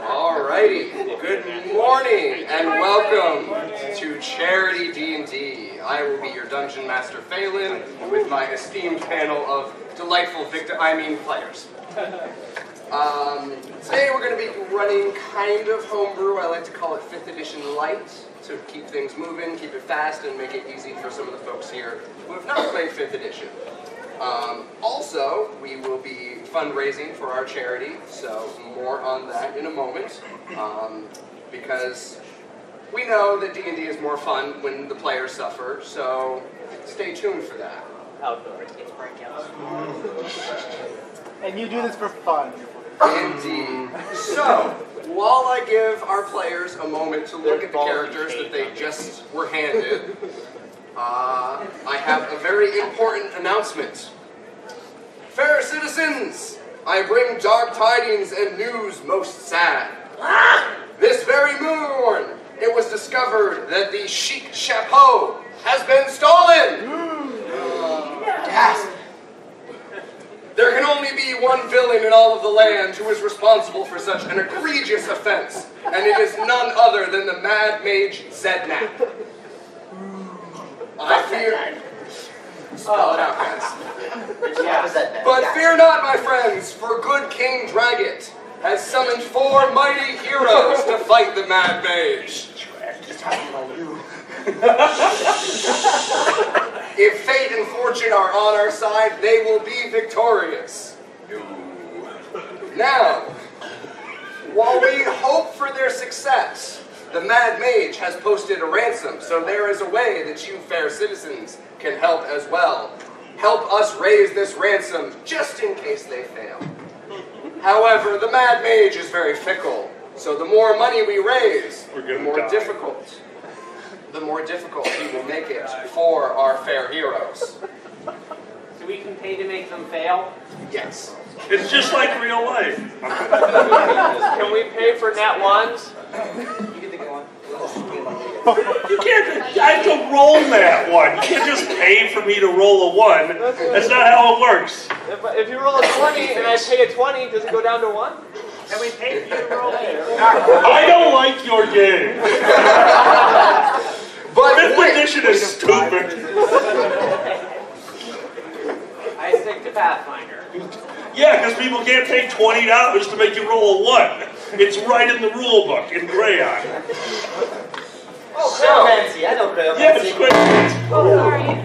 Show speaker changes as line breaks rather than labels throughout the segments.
Alrighty, good morning and welcome to Charity D&D. I will be your Dungeon Master Phelan with my esteemed panel of delightful players. Today we're going to be running kind of homebrew. I like to call it 5th edition light to keep things moving, keep it fast, and make it easy for some of the folks here who have not played 5th edition. Also, we will be fundraising for our charity, so more on that in a moment, because we know that D&D is more fun when the players suffer, so stay tuned for that.
Outdoors, it's breakouts.
And you do this for fun.
Indeed. So, while I give our players a moment to look at the characters that they just were handed, I have a very important announcement. Fair citizens, I bring dark tidings and news most sad. This very morn, it was discovered that the chic chapeau has been stolen. Gasp. There can only be one villain in all of the land who is responsible for such an egregious offense, and it is none other than the Mad Mage Zednap. I fear... Spell it out, guys. But fear not, my friends, for good King Dragget has summoned 4 mighty heroes to fight the Mad Mage. If fate and fortune are on our side, they will be victorious. Now, while we hope for their success, the Mad Mage has posted a ransom, so there is a way that you fair citizens can help as well. Help us raise this ransom, just in case they fail. However, the Mad Mage is very fickle, so the more money we raise, the more difficult he will make it for our fair heroes.
So we can pay to make them fail?
Yes.
It's just like real life.
Can we pay for nat ones?
You get to go on.
You can't, I have to roll that one. You can't just pay for me to roll a 1. That's not how it works.
If you roll a 20 and I pay a 20, does it go down to 1?
Can we pay for you to roll later?
I don't like your game.
But
5th edition is stupid.
I stick to Pathfinder.
Yeah, because people can't pay $20 to make you roll a 1. It's right in the rule book, in crayon.
Oh, Crayomancy. I know Crayomancy.
Yeah, it's quick.
Oh, sorry.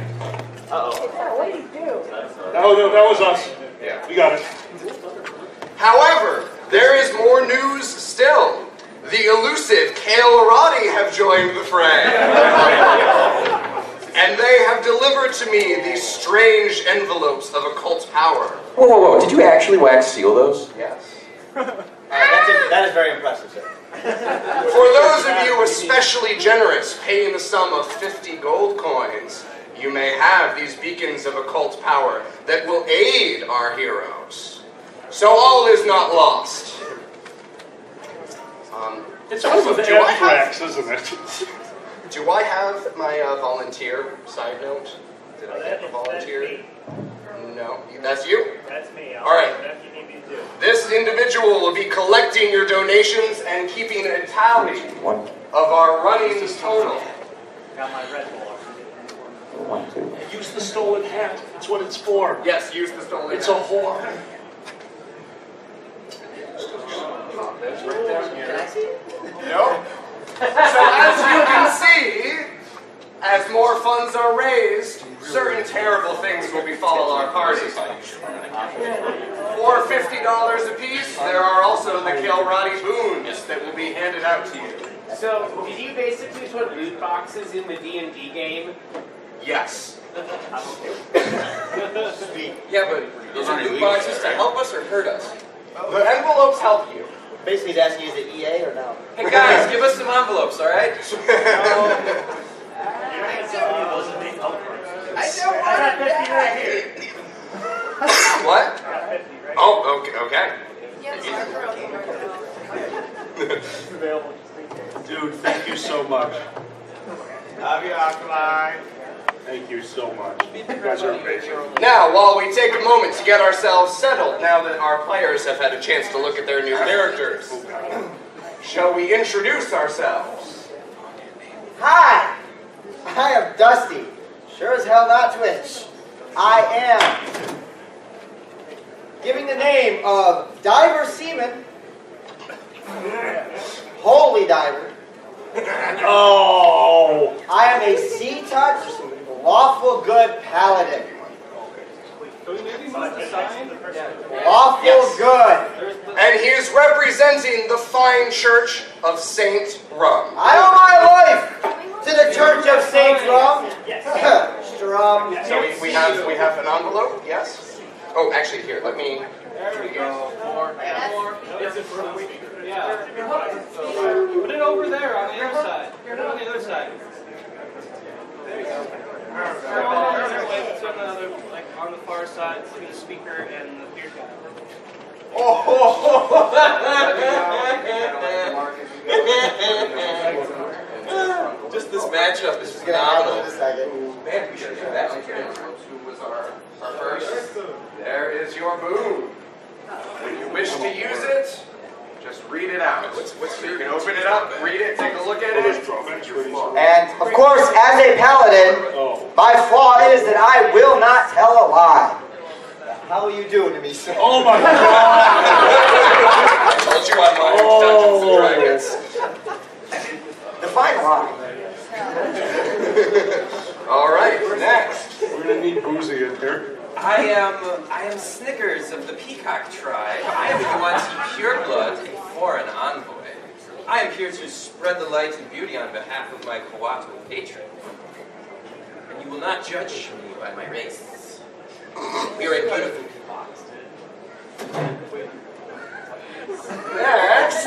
Uh-oh.
What do you do?
Oh, no, that was us.
Yeah.
We got it.
However, there is more news still. The elusive Kale Arati have joined the fray. And they have delivered to me these strange envelopes of occult power.
Whoa. Did you actually wax seal those?
Yes.
That is very impressive, sir.
For those of you especially generous, paying the sum of 50 gold coins, you may have these beacons of occult power that will aid our heroes. So all is not lost.
It's also the anthrax, isn't it?
Do I have my volunteer side note? Did I get a volunteer? No. That's you?
That's me.
All right.
Whatever you need me to do.
This individual will be collecting your donations and keeping a tally of our running total.
Got my Red Bull.
1, 2.
Use the stolen hat. That's what it's for.
Yes, use the stolen.
It's a whore.
That's right there. Can I see it? No. So as you can see, as more funds are raised, certain terrible things will befall our party. For $50 apiece, there are also the Kilrati boons that will be handed out to you.
So, did you basically put loot boxes in the D&D game?
Yes.
Sweet.
Yeah, but those are loot boxes to help us or hurt us? The envelopes help you.
Basically, he's asking, is it EA or no?
Hey guys, give us some envelopes, all right?
I don't want it.
What? Oh, okay.
Dude, thank you so much.
Love you, Aqualine.
Thank you so much. You guys are amazing.
Now, while we take a moment to get ourselves settled, now that our players have had a chance to look at their new characters, shall we introduce ourselves?
Hi! I am Dusty. Sure as hell not Twitch. I am giving the name of Diver Seaman. Holy Diver.
Oh!
I am a sea touch, lawful good paladin. Lawful good.
And he is representing the fine church of Saint Rum.
I owe my life to the Church of Saint Rum. Strum.
So we have an envelope, yes? Oh, actually, here, let me...
There we go. More. Yeah. Put it over there on the other side. Put it on the other side. There you go. It's on the other, like on the far side, between the speaker and the beer guy.
Just this matchup is phenomenal. Man, we should do that. Who was our first? There is your boon. When you wish to use it, just read it out. You can open it up, read it, take a look at it.
And, of course, as a paladin, my flaw is that I will not tell a lie. How are you doing to me, sir?
Oh my God!
I told you I mind Dungeons and Dragons.
Define lie.
All right, next.
We're gonna need Boozy in here.
I am Snickers of the Peacock tribe. I am the one Pureblood, a foreign envoy. I am here to spread the light and beauty on behalf of my Coato patron. And you will not judge me by my race. We are a beautiful people.
Next.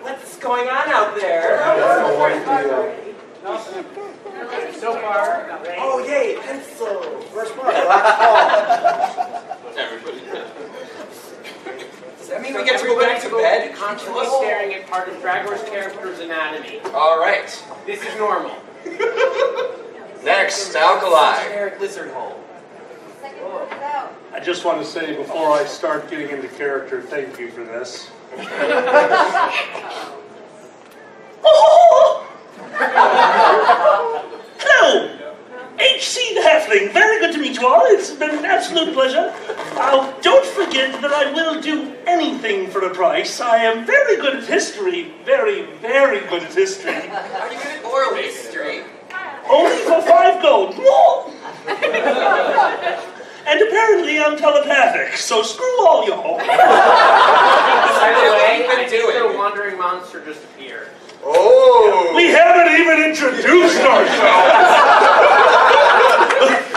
What's going on out there?
So far.
Oh, yay, pencil.
First one.
Everybody.
Does that mean we get to go back to bed?
Constantly staring at part of Dragor's character's anatomy.
All right.
This is normal.
Next, Alkali.
Generic lizard hole.
I just want to say before I start getting into character, thank you for this. Hello! HC the Halfling, very good to meet you all. It's been an absolute pleasure. Don't forget that I will do anything for a price. I am very good at history. Very, very good at history.
Are you good at oral history?
Only for 5 gold. Whoa! And apparently I'm telepathic, so screw all y'all.
By the way, I think the wandering monster just appeared.
Oh!
We haven't even introduced ourselves!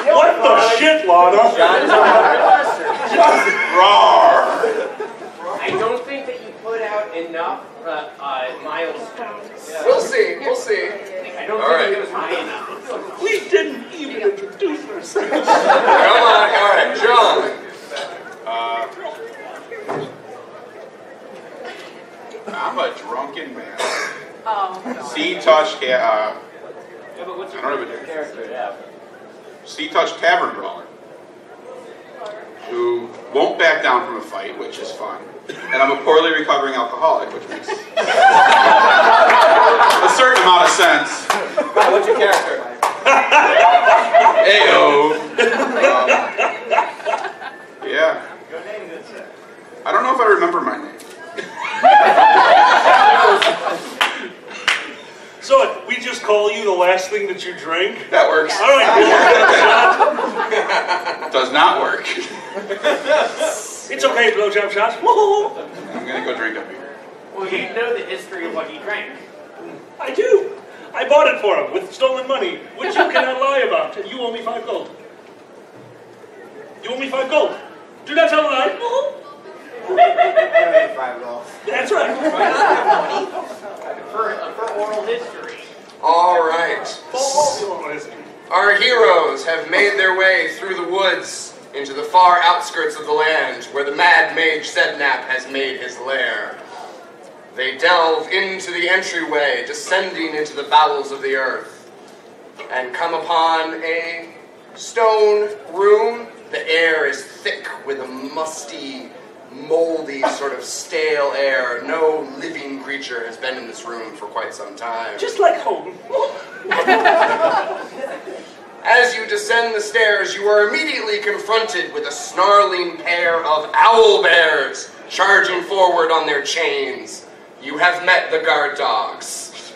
What the shit, Lana? Roar!
I don't think that you put out enough milestones.
We'll see, we'll see.
I don't
All
think
right.
it was high enough.
We didn't even introduce ourselves.
Come on, all right, John.
I'm a drunken man.
Oh.
Sea-touched,
Yeah, but what's your
I don't know if
character? Yeah.
sea-touched tavern brawler who won't back down from a fight, which is fun. And I'm a poorly recovering alcoholic, which makes a certain amount of sense.
What's your character?
Ayo. Yeah. I don't know if I remember my name.
So, we just call you the last thing that you drink?
That works.
All right, blowjob shot.
Does not work.
It's okay, blowjob shot. Woo-hoo.
I'm gonna go drink a beer.
Well, you know the history of what he drank.
I do. I bought it for him with stolen money, which you cannot lie about. And you owe me 5 gold. You owe me 5 gold. Do not tell a lie. Woo-hoo. That's right.
For oral history.
All right. Our heroes have made their way through the woods into the far outskirts of the land where the mad mage Sednap has made his lair. They delve into the entryway, descending into the bowels of the earth, and come upon a stone room. The air is thick with a musty, moldy, sort of stale air. No living creature has been in this room for quite some time.
Just like home.
As you descend the stairs, you are immediately confronted with a snarling pair of owl bears charging forward on their chains. You have met the guard dogs.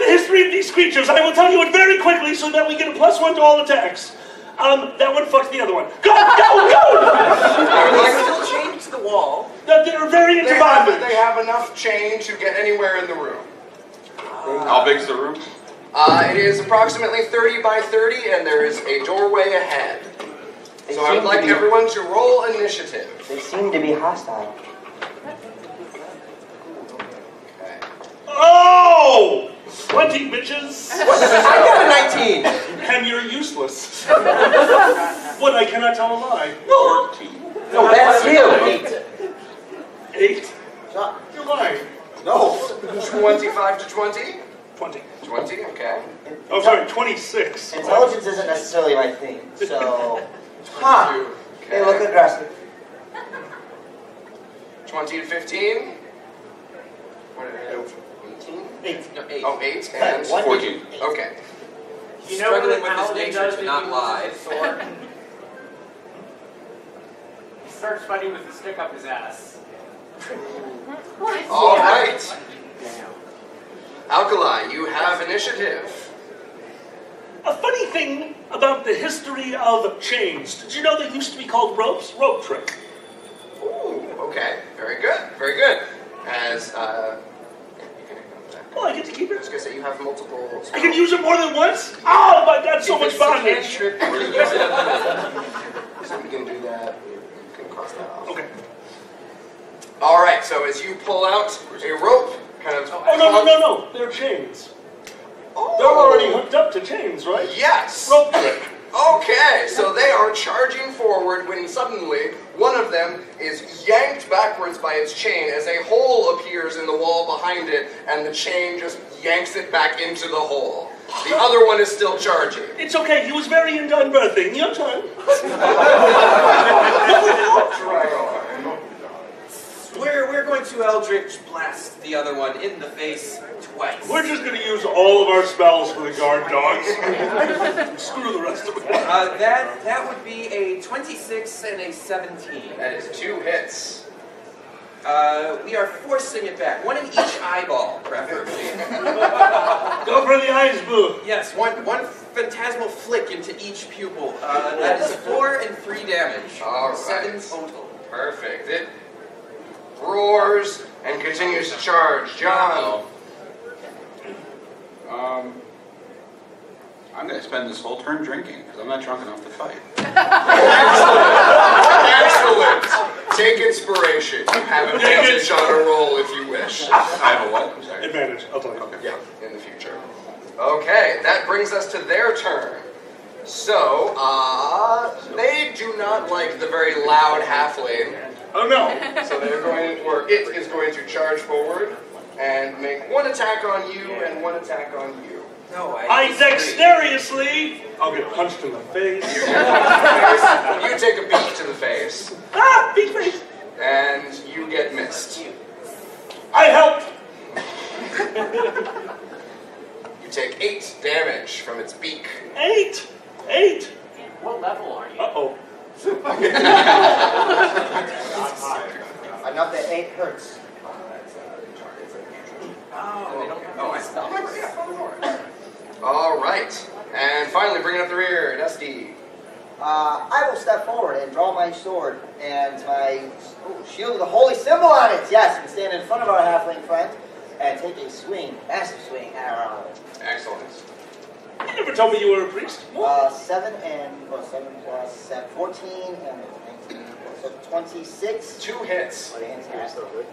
The history of these creatures. I will tell you it very quickly so that we get a +1 to all attacks. That one fucks the other one. Go, go, go!
They're still chained to the wall.
They're very into bondage.
They have enough chain to get anywhere in the room.
How big's the room?
It is approximately 30 by 30, and there is a doorway ahead. So I would like everyone to roll initiative.
They seem to be hostile.
Okay.
Oh! 20 bitches.
I got a 19.
And you're useless. What, I cannot tell a lie. 14.
No, that's you.
8? You're lying.
No.
25 to 20?
20.
20, okay.
Oh, sorry, 26.
Intelligence isn't necessarily my thing, so... Huh. They look aggressive.
20 to 15? What did I do? 18?
8.
No, 8.
Oh, 8 and
14.
Okay.
You know what
Struggling
an
with his
paladin
nature
does
to
if
not
he
lie.
loses his sword? He starts fighting with the stick up his ass.
All right. Alkali, you have initiative.
A funny thing about the history of chains. Did you know they used to be called ropes? Rope trick.
Ooh, okay. Very good. Very good. As,
Oh, I get to keep
I
it?
was going to say, you have multiple spells.
I can use it more than once? Oh my god, so much bondage.
Cantrip, we're gonna use it unlimited.
So we can do that. You can cross that off.
Okay.
All right, so as you pull out a rope, kind of...
Oh, no. They're chains.
Oh.
They're already hooked up to chains, right?
Yes.
Rope trick.
Okay, so they are charging forward when suddenly one of them is yanked backwards by its chain as a hole appears in the wall behind it, and the chain just yanks it back into the hole. The other one is still charging.
It's okay, he was very into unbirthing. Your turn.
We're going to Eldritch Blast the other one in the face twice.
We're just going to use all of our spells for the guard dogs. Screw the rest of it.
That would be a 26 and a 17.
That is 2 hits.
We are forcing it back. One in each eyeball, preferably.
Go for the eyes, boo.
Yes, one phantasmal flick into each pupil. That is 4 and 3 damage.
All right.
7 total.
Perfect. It roars and continues to charge. John.
I'm going to spend this whole turn drinking because I'm not drunk enough to fight.
Excellent. Take inspiration. You have advantage on a roll if you wish.
I have a what? I'm sorry.
Advantage, I'll tell you.
Okay.
Yeah, in the future. Okay, that brings us to their turn. So, they do not like the very loud halfling.
Oh no.
So they're going, or it is going to charge forward and make 1 attack on you and 1 attack on you.
No,
I dexterously. I'll get punched in the face.
You take a beat to the face,
Ah, big face.
and you get missed.
I helped.
You take 8 damage from its beak.
8.
What level are you?
Uh-oh.
Enough that 8 hurts.
All right, and finally bringing up the rear, Dusty.
I will step forward and draw my sword and my shield with a holy symbol on it. Yes, and stand in front of our halfling friend and take a swing, massive swing at our ally.
Excellent.
You never told me you were a priest.
7 plus 7, 14 and 19, so 26.
2 hits.
Fantastic. Plus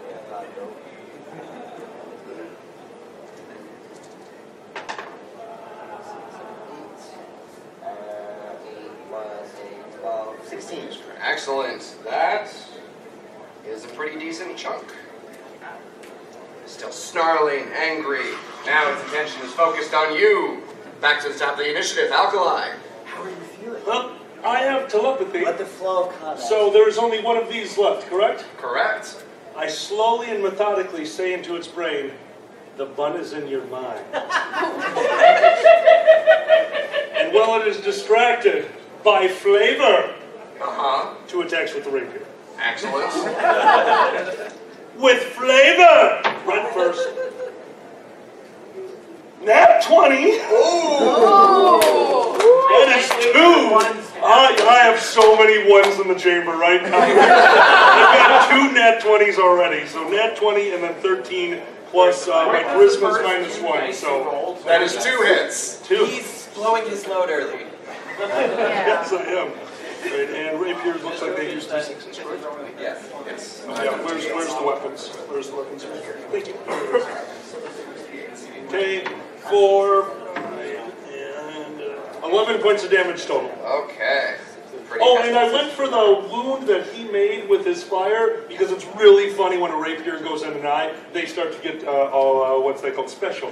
16.
Excellent. That is a pretty decent chunk. still snarling, angry. Now its attention is focused on you. Back to the top of the initiative, Alkali. How are you feeling?
Well, I have telepathy.
Let the flow of combat.
So there's only one of these left, correct?
Correct.
I slowly and methodically say into its brain, the bun is in your mind. And while it is distracted by flavor, two attacks with the rapier.
Excellent.
With flavor! Run first. Nat 20! That is 2! I have so many ones in the chamber right now. I've got 2 nat 20s already. So nat 20 and then 13 plus my charisma's -1. So
that is 2 hits.
2.
He's blowing his load early.
Yes, I am. Right, and rapiers looks like they use D6s, right?
Yes. Yes.
Yeah, where's the weapons? Where's the weapons? Thank you. Okay, 4, and 11 points of damage total.
Okay.
Oh, and I went for the wound that he made with his fire, because it's really funny when a rapier goes in an eye, they start to get what's they call special.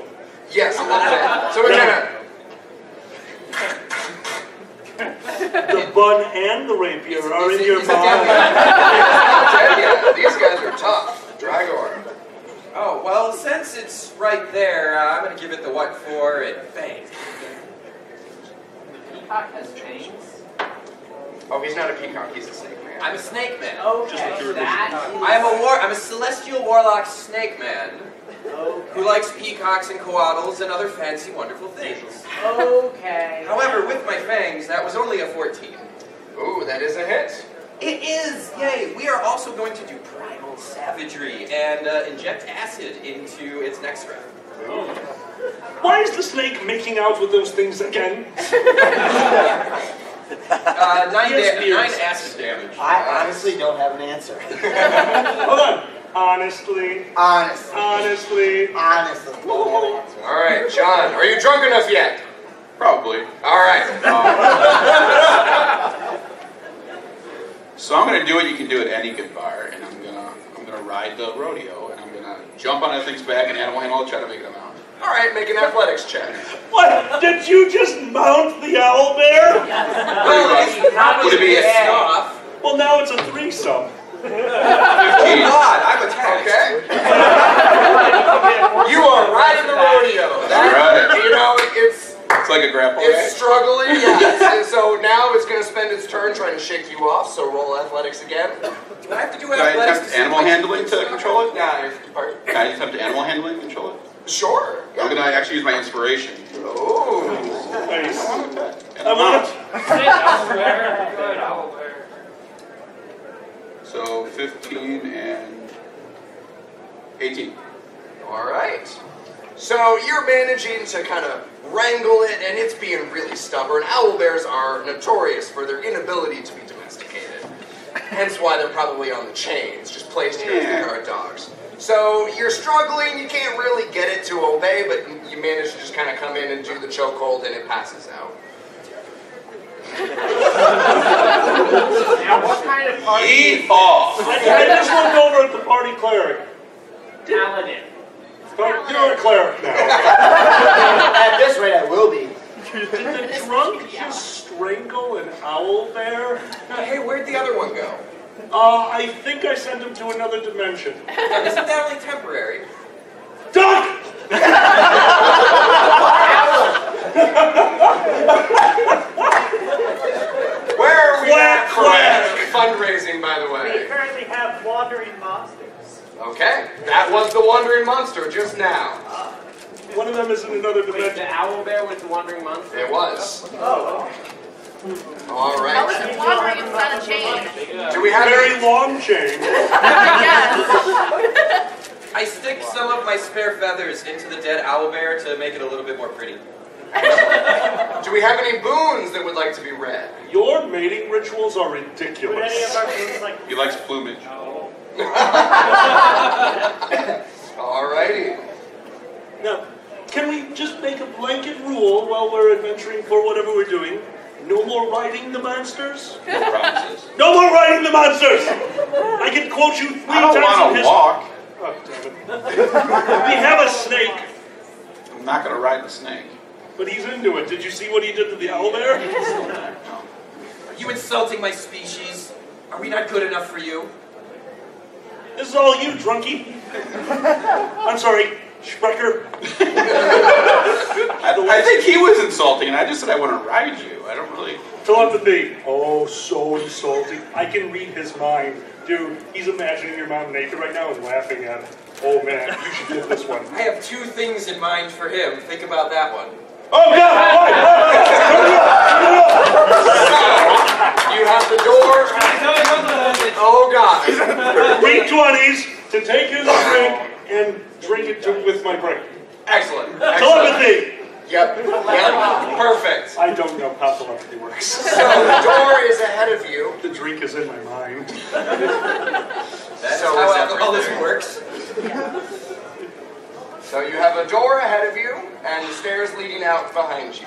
Yes, a little bit. So we're gonna...
The bun and the rapier are in your
He's
mind.
yeah, these guys are tough. Dragor.
Oh, well, since it's right there, I'm going to give it the what for and fangs.
The peacock has fangs?
Oh, he's not a peacock, he's a snake man.
I'm a snake man.
Okay, that
I'm a celestial warlock snake man who likes peacocks and coatls and other fancy, wonderful things.
Okay.
However, with my fangs, that was only a 14.
Ooh, that is a hit.
It is! Yay! We are also going to do primal savagery and inject acid into its next round.
Why is the snake making out with those things again?
9 acid damage.
I honestly don't have an answer.
Hold on. Honestly.
Honestly.
Honestly.
Honestly. Don't have an answer.
All right, John, are you drunk enough yet?
Probably.
All right.
So I'm going to do what you can do at any good bar, and I'm gonna ride the rodeo, and I'm gonna jump on that thing's back and animal handle it, try to make it a mount.
All right, make an athletics check.
What? Did you just mount the owl bear?
Well,
Would it be a
off?
Well, now it's a threesome.
15.
God, I'm attacked.
Okay. You are riding the rodeo. That,
Right.
You know, it's
like a grapple
it's
race.
struggling. Yeah. So now it's going to spend its turn trying to shake you off. So roll athletics again.
Do I have to do
Can I
athletics?
attempt animal handling to control it?
Yeah. Pardon?
Can I attempt animal handling to control it?
Sure.
I'm going to actually use my inspiration.
Oh.
Nice.
And
I want
Good, owlbear.
So 15 and 18.
All right. So you're managing to kind of wrangle it, and it's being really stubborn. Owlbears are notorious for their inability to be domesticated. Hence why they're probably on the chains, just placed here as the guard dogs. So you're struggling, you can't really get it to obey, but you manage to just kind of come in and do the chokehold, and it passes out.
Now, what kind of party?
Yeet off!
I just looked over at the party cleric.
Paladin.
You're a cleric now.
At this rate, I will be.
Did the drunk just strangle an owl bear?
Hey, where'd the other one go?
I think I sent him to another dimension.
Isn't that only temporary?
Duck!
Where are we
Quack,
at for
quack.
fundraising, by the
We
way?
currently have wandering monsters.
Okay, that was the wandering monster just now.
One of them is in another
Wait,
dimension.
the owlbear was the wandering monster?
It was.
Oh,
All
How is
right.
it wandering inside a chain?
Do we have
Very
any?
long chain.
Yes.
I stick some of my spare feathers into the dead owlbear to make it a little bit more pretty.
Do we have any boons that would like to be read?
Your mating rituals are
would any of
ridiculous.
our friends like
He likes plumage.
Alrighty.
Now, can we just make a blanket rule while we're adventuring for whatever we're doing? No more riding the monsters?
No promises.
No more riding the monsters! I can quote you 3
I don't
times in
want to
history.
walk.
Oh, damn it. We have a snake.
I'm not going to ride the snake.
But he's into it. Did you see what he did to the owl bear?
Are you insulting my species? Are we not good enough for you?
This is all you, drunkie. I'm sorry, Sprecher.
I think he was insulting, and I just said I want to ride you. I don't really...
Telepathy. Oh, so insulting. I can read his mind. Dude, he's imagining your mom naked right now and laughing at him. Oh, man, you should get this one.
I have two things in mind for him. Think about that one.
Oh, God!
You have the door. Oh, God.
Read 20s to take his drink and drink it with my brain.
Excellent.
Telepathy.
Yep.
Perfect.
I don't know how telepathy works.
So the door is ahead of you.
The drink is in my mind.
That's
So
how
is
alcoholism
everything.
works.
So you have a door ahead of you and stairs leading out behind you.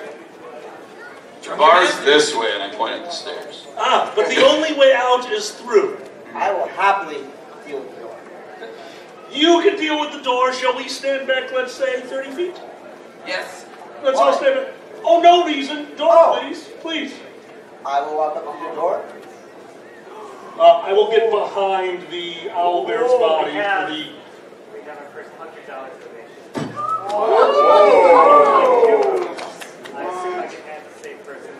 The bar's this way, and I point at the stairs.
Ah, but the only way out is through.
I will happily deal with the door.
You can deal with the door. Shall we stand back, let's say, 30 feet?
Yes.
Let's all stand back. Oh, no reason. Door, please. Please.
I will walk up to the door.
I will get behind the owlbear's body
we have
for the...
We got our first $100 donation. I assume I can have the safe person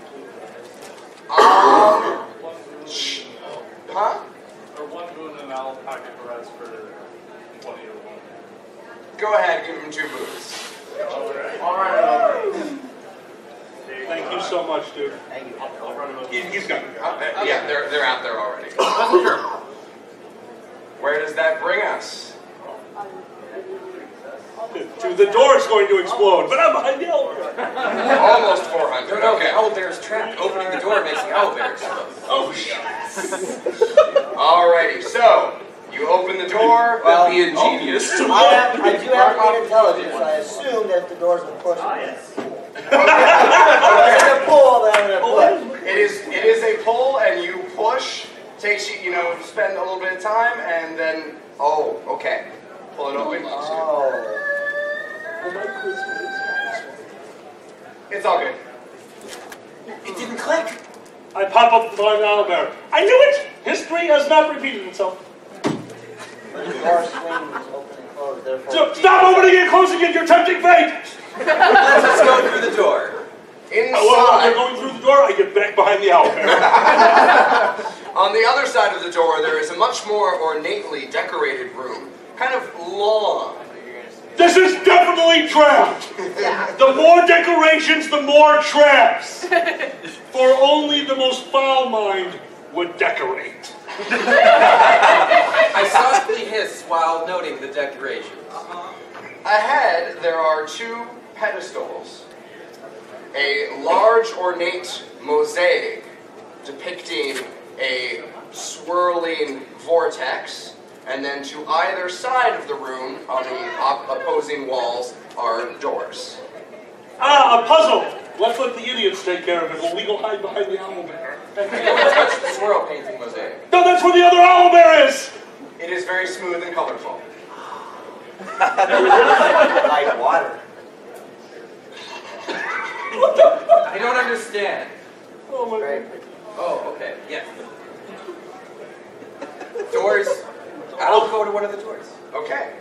Huh?
Or one boon and I'll pocket the rest for 20 or one.
Go ahead, give him 2 boots.
Alright.
Thank you so much, dude.
Thank you.
He's got it.
Yeah, they're out there already. Where does that bring us?
To the door's going to explode, but I'm behind the owlbear.
Almost 400.
No,
Okay.
the owlbear's trapped. Opening the door makes the owlbear explode.
Oh, shit.
Alrighty, so you open the door.
That'd be ingenious.
I do have great intelligence. I assume that if the door's going to push,
yes.
if it's going to pull, then I'm going to push.
It is a pull, and you push. Takes you, spend a little bit of time, and then okay, pull it open.
Oh.
It's all good.
It didn't click.
I pop up behind the owlbear. I knew it! History has not repeated itself.
The door swings open and closed, therefore...
Stop opening and closing it, you're tempting fate!
Let's go through the door.
Inside.
While they're going through the door, I get back behind the owlbear.
On the other side of the door, there is a much more ornately decorated room. Kind of long.
This is definitely trapped! The more decorations, the more traps! For only the most foul mind would decorate.
I softly hiss while noting the decorations.
Ahead, there are 2 pedestals. A large ornate mosaic depicting a swirling vortex, and then to either side of the room, on the opposing walls, are doors.
Ah, a puzzle! Let's let the idiots take care of it while we go hide behind the owlbear.
Touch the swirl painting mosaic.
No, that's where the other owlbear is!
It is very smooth and colorful.
Like water.
I don't understand.
Oh my
Right.
God.
Oh, okay. Yes. Doors. I'll go to one of the doors.
Okay.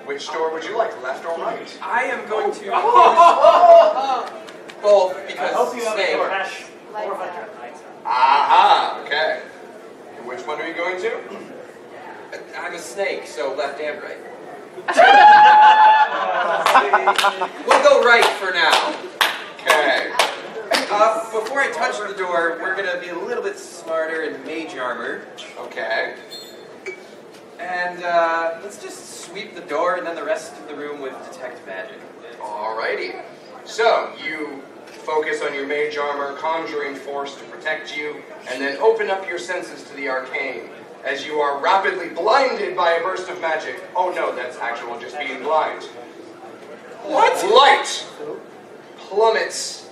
Which door would you like, left or right?
I am going to both
I
because
hope you have
snake.
a cash 400 lights.
Aha, okay. And which one are you going to?
I'm a snake, so left and right. We'll go right for now.
Okay.
Before I touch the door, we're going to be a little bit smarter in mage armor.
Okay.
And let's just sweep the door and then the rest of the room with detect magic.
Alrighty. So, you focus on your mage armor, conjuring force to protect you, and then open up your senses to the arcane. As you are rapidly blinded by a burst of magic. Oh no, that's actual just being blind. What? Light plummets.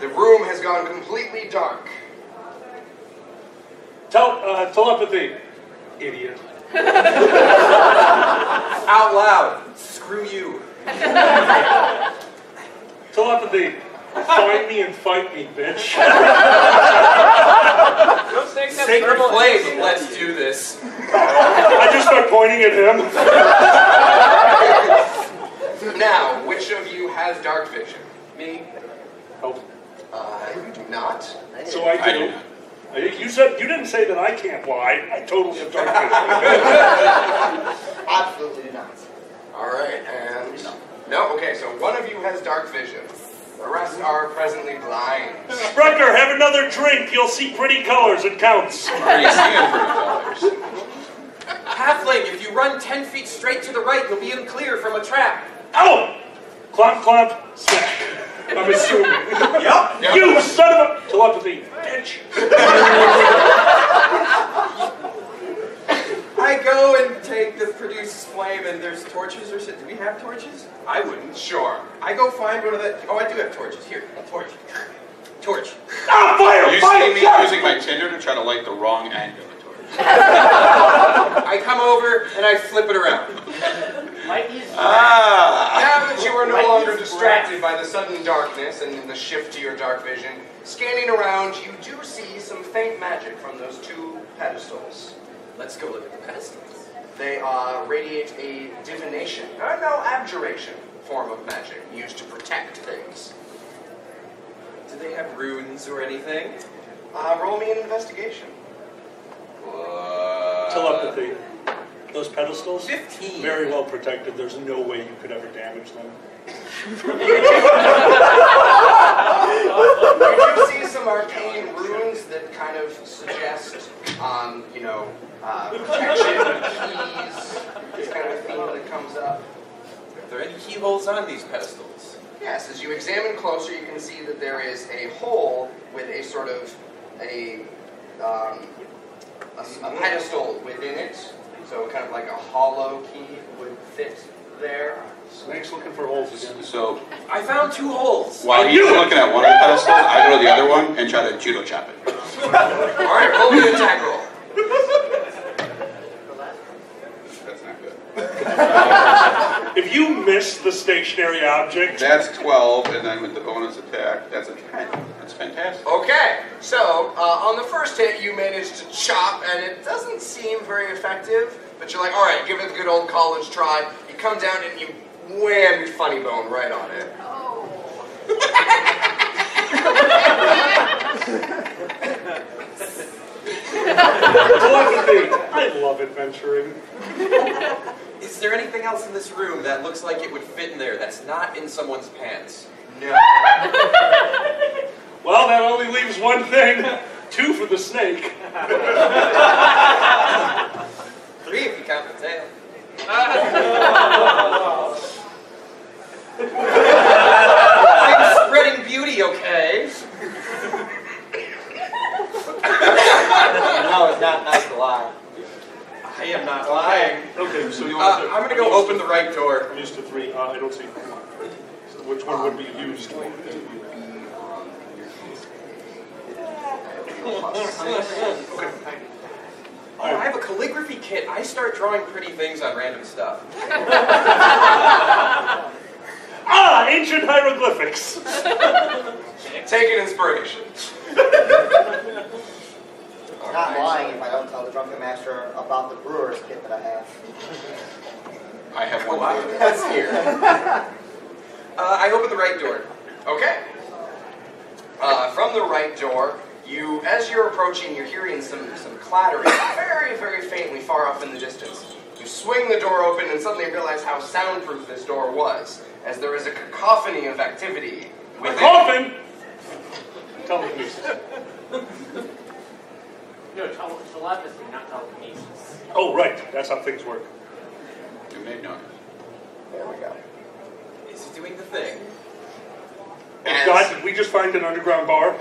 The room has gone completely dark.
Telepathy, idiot.
Out loud. Screw you.
Telepathy. Find me and fight me, bitch.
Sacred flame, let's do this.
I just start pointing at him.
Now, which of you has dark vision?
Me?
Oh.
You do not.
So I do. You didn't say that I can't lie. I totally have dark vision.
Absolutely not.
All right, and no. Okay, so one of you has dark vision. The rest are presently blind.
Rucker, have another drink. You'll see pretty colors. It counts.
Are you seeing pretty colors?
Halfling, if you run 10 feet straight to the right, you'll be in clear from a trap.
Oh! Clomp, clomp, smack. I'm assuming.
Yep.
You son of a... Telepathy, bitch.
I go and take the produce flame, and there's torches or shit. Do we have torches? I wouldn't.
Sure.
I go find one of the... Oh, I do have torches. Here, a torch. Torch.
Ah, fire!
You
Fire!
see me using my Tinder to try to light the wrong end of the torch.
I come over, and I flip it around.
Now that you are no longer distracted by the sudden darkness and the shift to your dark vision, scanning around, you do see some faint magic from those two pedestals.
Let's go look at the pedestals.
They radiate a divination, abjuration form of magic used to protect things.
Do they have runes or anything?
Roll me an investigation.
Telepathy. Those pedestals?
15.
Very well protected. There's no way you could ever damage them.
You do see some arcane runes that kind of suggest, protection, keys, this kind of theme that comes up.
Are there any keyholes on these pedestals?
Yes, as you examine closer, you can see that there is a hole with a sort of a pedestal within it. So kind of like a hollow key would fit there.
Snake's looking for holes again.
So
I found 2 holes.
while he's looking at one of the pedestals, I go to the other one and try to judo chop it.
All right, roll me an attack roll.
That's not good.
If you miss the stationary object...
That's 12, and then with the bonus attack, that's a 10. That's fantastic.
Okay, so on the first hit, you managed to chop, and it doesn't seem very effective, but you're like, all right, give it the good old college try. You come down and you wham your funny bone right on it.
Oh.
Telepathy. I love adventuring.
Is there anything else in this room that looks like it would fit in there that's not in someone's pants?
No.
Well, that only leaves one thing. 2 for the snake.
3 if you count the tail. I'm spreading beauty, okay?
No, it's not nice to lie.
I am not lying.
Okay, so you want to...
I'm going to go open the right door.
I'm used to 3. I don't see... So which one would be used?
Oh, I have a calligraphy kit. I start drawing pretty things on random stuff.
Ancient hieroglyphics.
Take an inspiration.
I'm not lying if I don't tell the drunken master about the brewer's kit that I have.
I have one.
That's here.
I open the right door.
Okay. From the right door, as you're approaching, you're hearing some clattering, very, very faintly, far off in the distance. You swing the door open and suddenly realize how soundproof this door was, as there is a cacophony of activity.
A coffin? Telekinesis.
No, telepathy, not telekinesis.
Oh, right. That's how things work.
You made noise.
There we go.
Is it doing the thing?
Oh, God, did we just find an underground bar?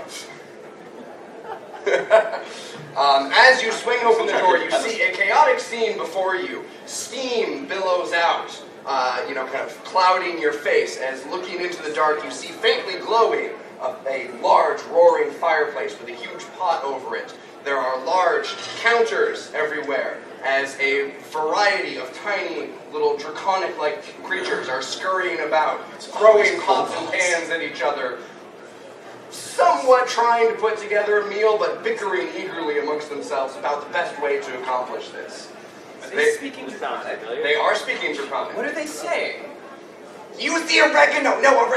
As you swing open the door, you see a chaotic scene before you. Steam billows out, kind of clouding your face. As looking into the dark, you see faintly glowing a large, roaring fireplace with a huge pot over it. There are large counters everywhere. as a variety of tiny little draconic-like creatures are scurrying about, throwing pots and pans at each other, somewhat trying to put together a meal, but bickering eagerly amongst themselves about the best way to accomplish this.
Are they speaking Draconic?
They are speaking Draconic.
What are they saying?
Use the oregano. No.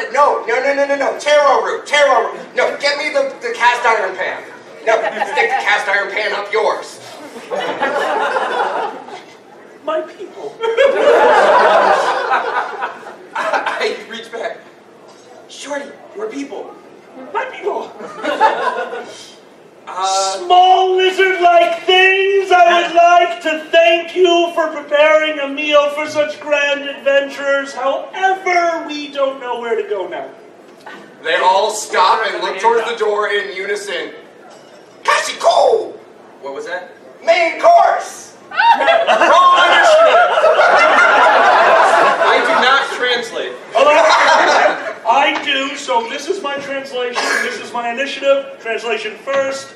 Taro root. No, get me the cast iron pan. No, stick the cast iron pan up yours.
My people.
I reach back. Shorty, we're people.
My people. Small lizard-like things, I would like to thank you for preparing a meal for such grand adventurers. However, we don't know where to go now.
They all stop and look towards the door in unison. Kashiko!
What was that?
Main course! Roll initiative!
I do not translate.
I do, so this is my translation, this is my initiative. Translation first.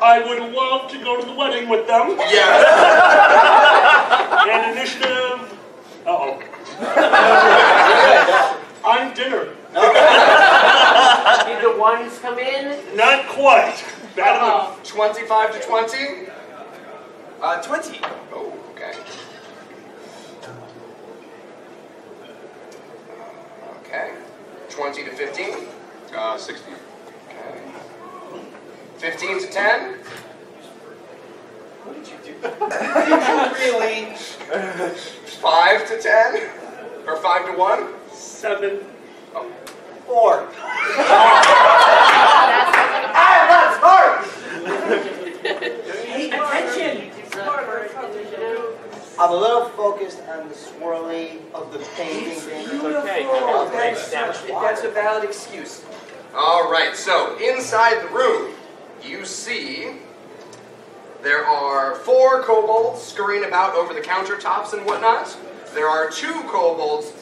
I would love to go to the wedding with them.
Yes.
And initiative. Uh-oh. I'm dinner.
Did the ones come in?
Not quite. Bad enough.
25 to 20?
20.
Oh, okay. Okay. 20 to 15?
16.
Okay. 15 to 10?
What did you do? Really?
5 to 10? Or 5 to 1?
7.
Oh.
4. I'm not smart!
Hey, attention!
I'm a little focused on the swirly of the painting thing.
That's a valid excuse.
All right, so inside the room, you see there are 4 kobolds scurrying about over the countertops and whatnot. There are 2 kobolds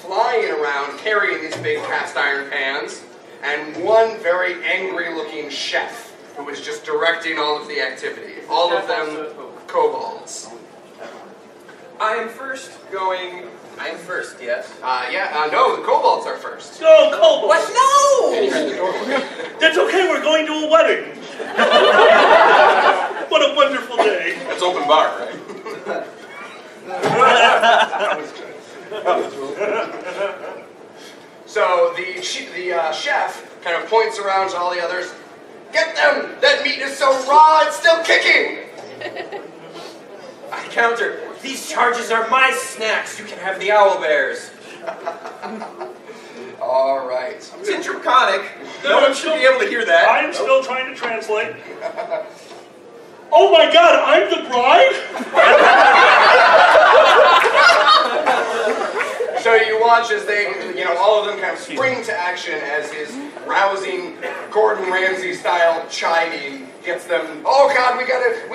flying around carrying these big cast iron pans, and 1 very angry-looking chef who is just directing all of the activity. All of them kobolds.
I'm first, yes?
No, the kobolds are first.
Go, kobolds!
What? No!
That's okay, we're going to a wedding. What a wonderful day.
That's open bar, right?
So the chef kind of points around to all the others. Get them! That meat is so raw, it's still kicking!
I counter. These charges are my snacks. You can have the owl bears.
All right.
It's in Draconic. No one should be able to hear that.
I'm still trying to translate. Oh my god, I'm the bride?
So you watch as they, all of them kind of spring to action as his rousing Gordon Ramsay style chiding gets them, oh god, we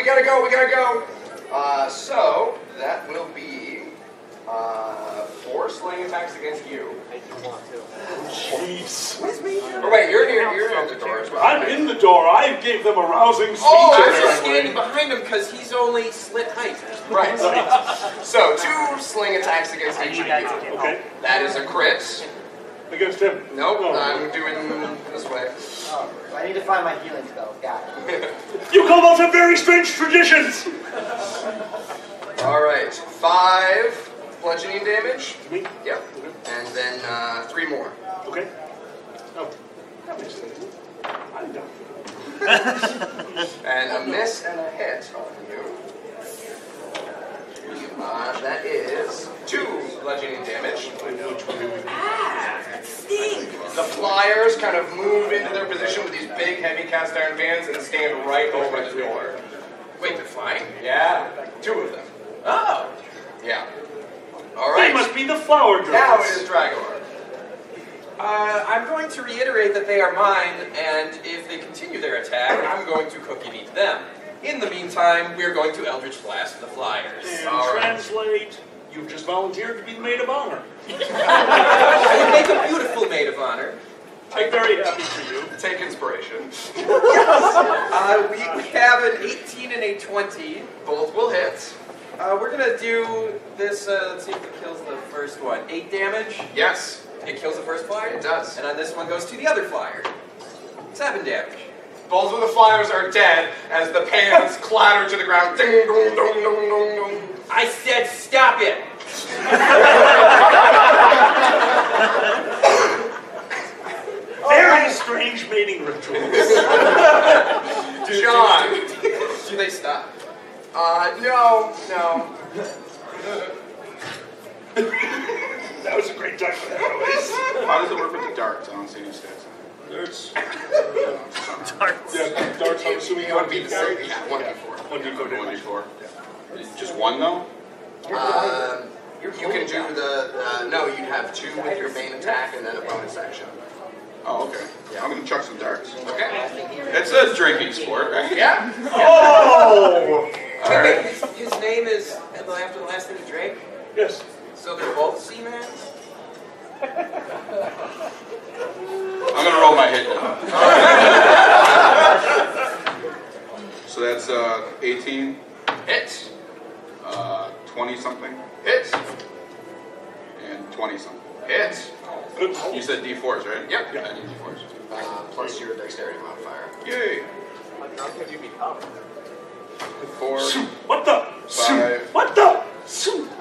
gotta go. So that will be 4 sling attacks against you.
Jeez.
Or wait, you're at the door as well.
I'm in the door. I gave them a rousing speech.
Oh,
I'm just standing behind him because he's only slit height.
Right. So 2 sling attacks against each of you.
Okay.
That is a crit.
Against him.
Nope,
Oh.
I'm doing this way.
Oh, so I need to find my healing spells. Got it.
You kobolds have very strange traditions.
All right, 5 bludgeoning damage.
Me?
Yep. And then 3 more.
Okay. Oh, that makes sense. I'm done.
And a miss and a hit on you. That is 2 bludgeoning damage. The flyers kind of move into their position with these big, heavy cast iron pans and stand right over the door.
Wait, they're flying?
Yeah, 2 of them.
Oh.
Yeah. All right.
They must be the flower girls.
Now it is Dragor.
I'm going to reiterate that they are mine, and if they continue their attack, I'm going to cook and eat them. In the meantime, we're going to Eldritch Blast the flyers.
And
All right.
translate, you've just volunteered to be the maid of honor.
I would make a beautiful maid of honor.
I'm very happy for you.
Take inspiration.
We have an 18 and a 20.
Both will hit.
We're gonna do this, let's see if it kills the first one. 8 damage.
Yes.
It kills the first flyer?
It does.
And on this one goes to the other flyer. 7 damage.
Both of the flyers are dead as the pans clatter to the ground. Ding, dong, dong, dong, dong, dong.
I said stop it!
Very strange mating rituals.
John.
Do they stop?
No.
That was a great time for that, always.
How does it work with the darts? I don't see any stats.
Darts.
Darts. Yeah, darts, I'm assuming
It would be the same.
carry.
Yeah, 1d4.
1d4. Just one though?
You can do the, no, you'd have 2 with your main attack and then a bonus action.
Oh, okay. I'm gonna chuck some darts.
Okay.
It's a drinking sport, right?
Yeah.
Oh!
Wait, his name is after the last thing he drank?
Yes.
So they're both seamen?
I'm gonna roll my hit now. So that's 18,
Hit.
20 something,
Hit.
and 20 something.
Hit.
Good.
You said D4s, right?
Yep.
Yeah, I need D4s.
Plus your dexterity modifier.
Yay!
How could you become?
4,
What the?
5,
What the?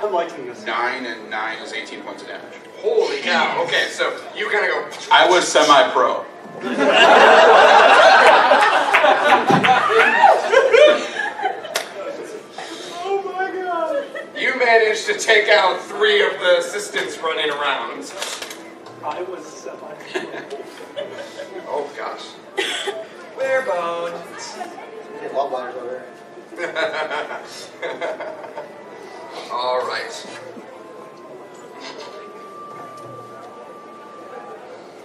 I'm liking this.
9, and 9 is 18 points of damage.
Holy cow. Okay, so you kind of go.
I was semi-pro.
Oh my god. You managed to take out 3 of the assistants running around.
I was semi.
Oh gosh.
Bare bone.
Get love liners over there.
All right.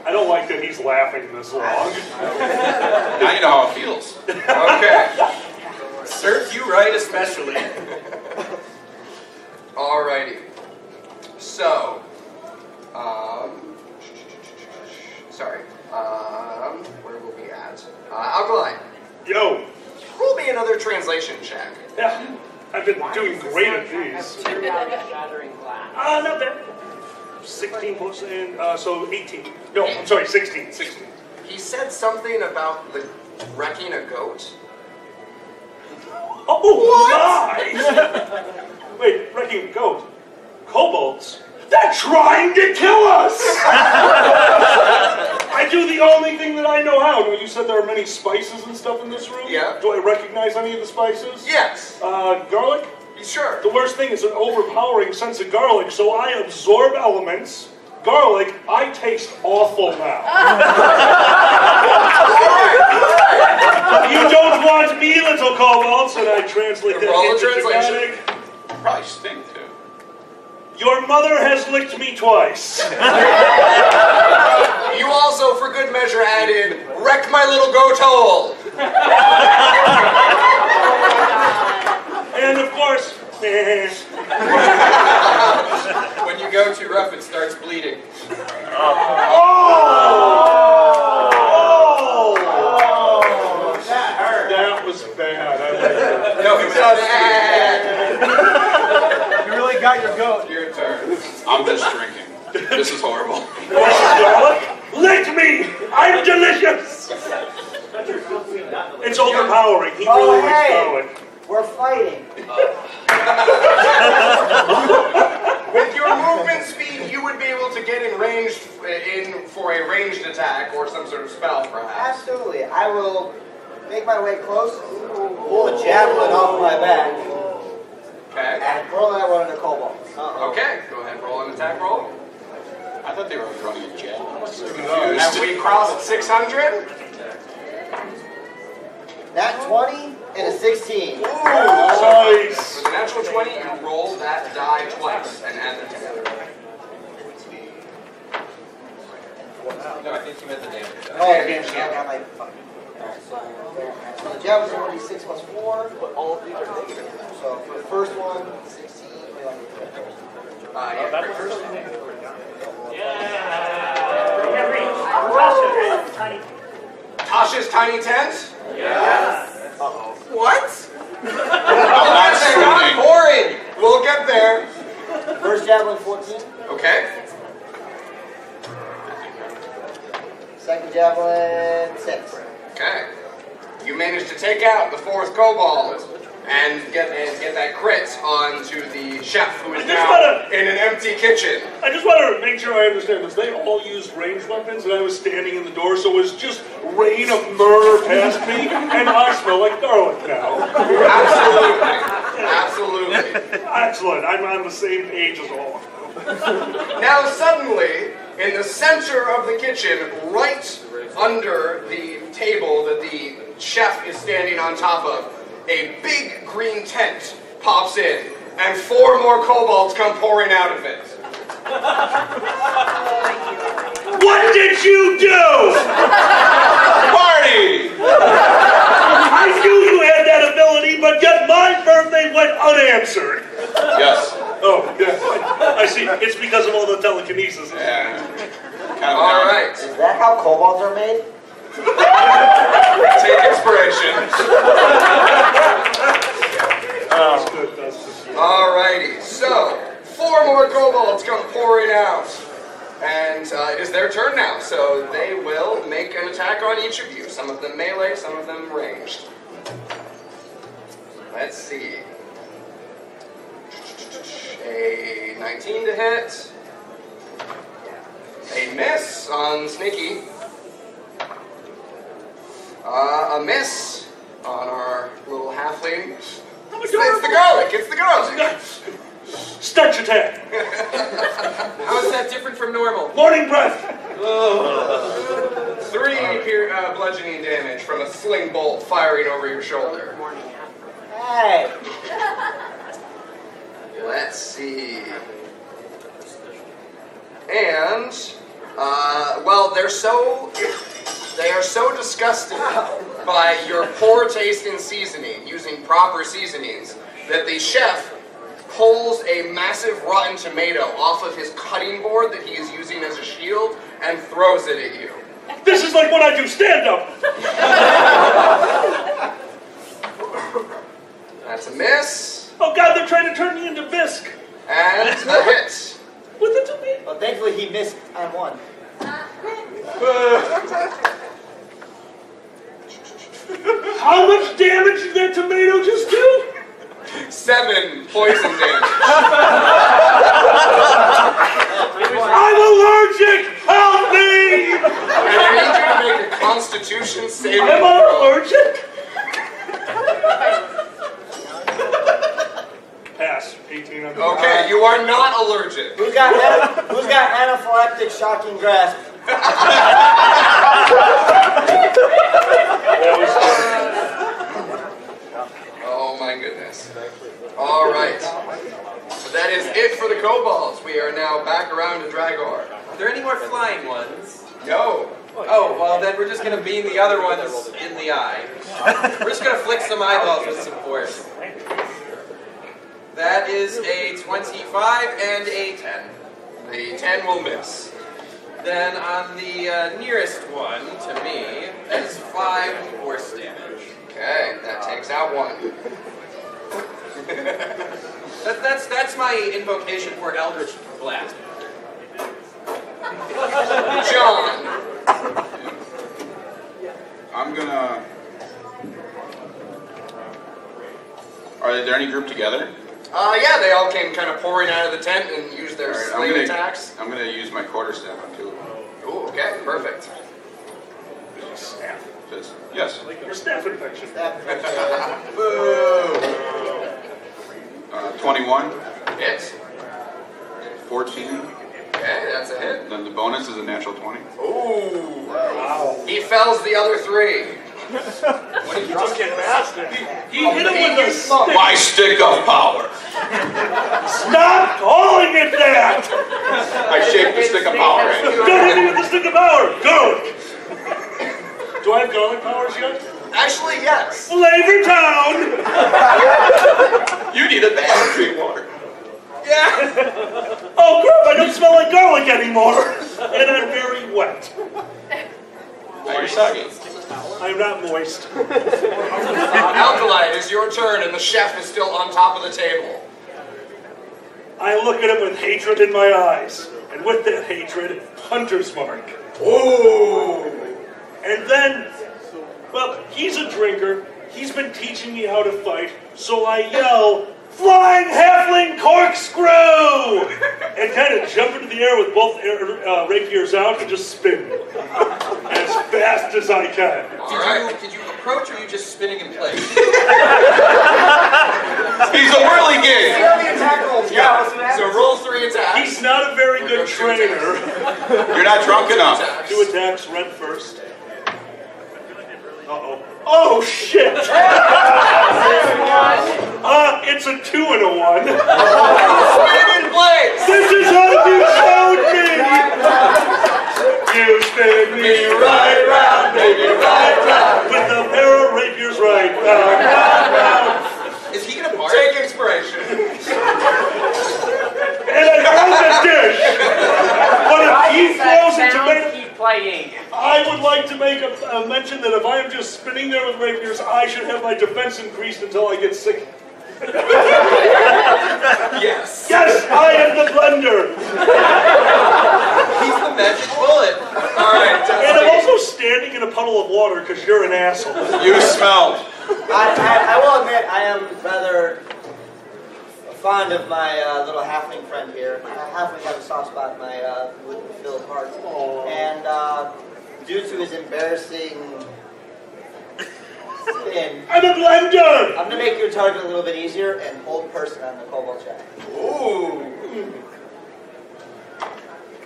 I don't like that he's laughing this long.
Now you know how it feels.
Okay.
Serves you right, especially.
Alrighty. So, sorry. Where will we at? Alkaline.
Yo.
Roll me another translation check.
Yeah. I've been doing great at these.
Shattering glass.
Not bad. 16 plus and so 18. No, I'm sorry, 16. 16.
He said something about wrecking a goat.
Oh my! Wait, wrecking a goat. Kobolds? They're trying to kill us! I do the only thing that I know how. You said there are many spices and stuff in this room?
Yeah.
Do I recognize any of the spices?
Yes.
Garlic?
Sure.
The worst thing is an overpowering sense of garlic, so I absorb elements. Garlic, I taste awful now. You don't want me, little kobolds, and I translate that
Roll a
into
translation.
Germanic.
Probably stink too.
Your mother has licked me twice.
You also, for good measure, added, wreck my little goat hole.
And of course,
When you go too rough, it starts bleeding.
That was bad. I like that.
No, it was
bad.
You really got your goat.
Your turn.
I'm just drinking. This is horrible.
garlic, lick me! I'm delicious! It's overpowering. He
Oh,
really likes
hey.
garlic.
We're fighting.
With your movement speed, you would be able to get in for a ranged attack or some sort of spell, perhaps.
Absolutely. I will make my way close, pull a javelin off my back,
Okay.
and hurl that one into kobolds.
Okay. Go ahead. Roll an attack roll.
I thought they were running a jet.
Have we crossed 600?
That 20 and a 16.
Ooh,
Nice.
With a natural 20, you roll that die twice and add them together.
No, I think you meant the damage.
Oh, yeah, I got my fucking. So the javelin's already 6 plus 4, but all of these are negative. So for the first one, 16.
Yeah, great.
Yeah.
Tasha's tiny tent?
Yes.
What?
Not swooning.
Pouring. We'll get there.
First javelin, 14.
Okay.
Second javelin, 6.
Okay. You managed to take out the fourth kobold and get that crit onto the chef who is now in an empty kitchen.
I just want to make sure I understand this. They all used ranged weapons, and I was standing in the door, so it was just rain of murder past me, and I smell like garlic now.
Absolutely.
Excellent. I'm on the same page as all of you.
Now suddenly, in the center of the kitchen, right under the table that the chef is standing on top of, a big green tent pops in, and 4 more kobolds come pouring out of it.
What did you do?
Party!
I knew you had that ability, but yet my birthday went unanswered.
Yes.
Oh, yeah. I see. It's because of all the telekinesis.
Yeah.
All right.
Is that how kobolds are made?
Take inspiration.
That's good.
Alrighty, so 4 more kobolds come pouring out. And it is their turn now, so they will make an attack on each of you. Some of them melee, some of them ranged. Let's see. A 19 to hit. A miss on Sneaky. A miss on our little halfling. It's the garlic, it's the garlic.
Stretch attack.
How is that different from normal?
Morning breath.
3 bludgeoning damage from a sling bolt firing over your shoulder.
Hey!
Let's see. And, well, they are so disgusted by your poor taste in seasoning, using proper seasonings, that the chef pulls a massive rotten tomato off of his cutting board that he is using as a shield and throws it at you.
This is like when I do stand-up.
That's a miss.
Oh God, they're trying to turn me into Bisque.
And a hit.
With the tomato.
Well, thankfully he missed on 1.
How much damage did that tomato just do?
7 poison damage.
I'm allergic! Help me!
And I need you to make a Constitution saving
Am I
throw.
allergic? Pass. 18 under.
Okay, you are not allergic.
Who's got anaphylactic shocking grasp?
Oh my goodness. All right. So that is it for the kobolds. We are now back around to Dragor.
Are there any more flying ones?
No.
Oh, well then we're just going to beam the other ones in the eye. We're just going to flick some eyeballs with some force. That is a 25 and a 10.
The 10 will miss.
Then on the nearest one to me, that is 5 force damage.
Okay, that takes out 1.
That's my invocation for Eldritch Blast.
John.
I'm gonna... Are there any grouped together?
Yeah, they all came kind of pouring out of the tent and used their sling attacks.
I'm gonna use my quarterstaff on 2 of them.
Ooh, okay, perfect.
Staff.
Yes.
Like your staph infection.
Boo!
21.
Hit.
14.
Okay, that's a hit.
Then the bonus is a natural 20.
Ooh.
Wow.
He fells the other 3.
Drunken bastard. He hit him with a stick.
My stick of power.
Stop calling it that!
I shake the stick of power at you.
Don't hit me with the stick of power. Garlic. Do I have garlic powers yet?
Actually, yes.
Flavor Town.
You need a bath drink water.
Yeah.
Oh crap! I don't smell like garlic anymore, and I'm very wet.
Now you're soggy.
I am not moist.
Alkaline, it's your turn, and the chef is still on top of the table.
I look at him with hatred in my eyes, and with that hatred, hunter's mark.
Ooh!
And then, well, he's a drinker. He's been teaching me how to fight, so I yell, "Flying halfling corkscrew!" and kind of jump into the air with both rapiers out and just spin as fast as I can.
Did you approach, or are you just spinning in place?
He's a whirligig.
See how the attack rolls.
Yeah. So roll 3 attacks.
He's not a very good trainer.
You're not drunk enough.
2 attacks, red first. Uh-oh. Oh, shit! It's a 2 and a 1.
Spin in place!
This is how you showed me! You spin me right round, baby, right round. With the pair of rapiers right round, round, round.
Is he gonna bark?
Take inspiration.
And I throw the dish! But if he throws it to make...
Keep playing.
I would like to make a mention that if I am just spinning there with rapiers, I should have my defense increased until I get sick.
Yes.
Yes, I am the blender.
He's the magic bullet.
All right.
And I'm also standing in a puddle of water because you're an asshole.
You smell.
I will admit, I am rather fond of my little halfling friend here. Halfling have a soft spot in my filled heart. And due to his embarrassing spin,
I'm a blender!
I'm going to make your target a little bit easier and hold person on the kobold check.
Ooh.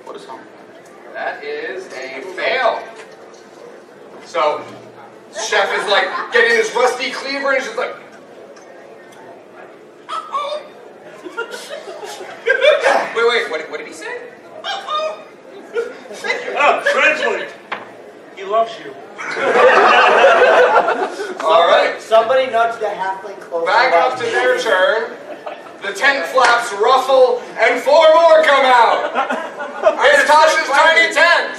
What is home?
That is a fail. So, chef is like getting his rusty cleaver and he's just like...
Wait, what did he say?
Translate. He loves you.
All right.
Somebody nudge the halfling closer.
Back up to their turn. The tent flaps ruffle and 4 more come out. It's Tasha's tiny tent.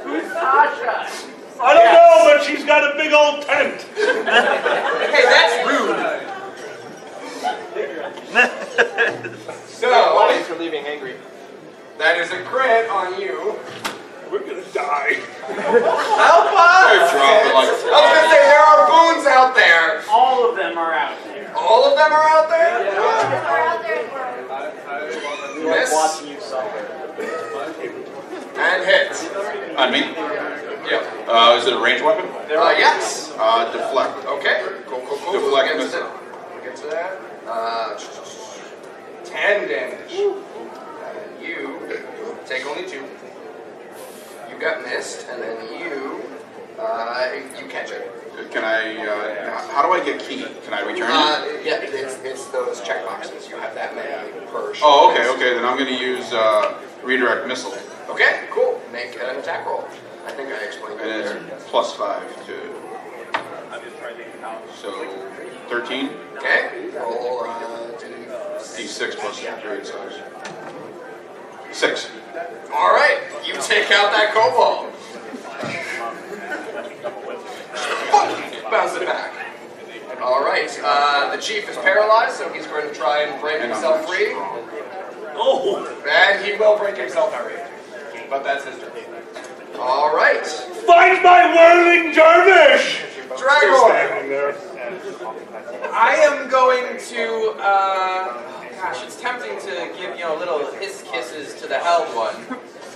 Who's Tasha?
I don't know, but she's got a big old tent.
Hey, that's rude.
So,
Thanks for leaving angry.
that is a crit on you.
We're gonna die.
Help us!
They're dropping like
I was gonna say, there are boons out there.
All of them are out there.
All of them are out there? Miss.
Watching you suffer.
And hit.
on me.
Yep.
Is it a ranged weapon?
Yes.
Deflect.
Okay. Cool.
Deflect
We'll
missile.
get to that. 10 damage. And you take only 2. You got missed, and then you catch it.
Can I? How do I get key? Can I return it?
Yeah, it's those check boxes. You have that many per.
Oh, okay. Then I'm going to use redirect missile.
Okay, cool. Make an attack roll. I think I explained it
And
there.
it's +5 to. So 13.
Okay. Roll
D6 plus 3 size. 6.
All right. You take out that kobold. Bounce it back. All right. The chief is paralyzed, so he's going to try and break himself free.
Oh!
And he will break himself free. But that's his turn. All right.
Fight my whirling dervish!
Dragor.
There.
I am going to, gosh, it's tempting to give, little hiss kisses to the held one.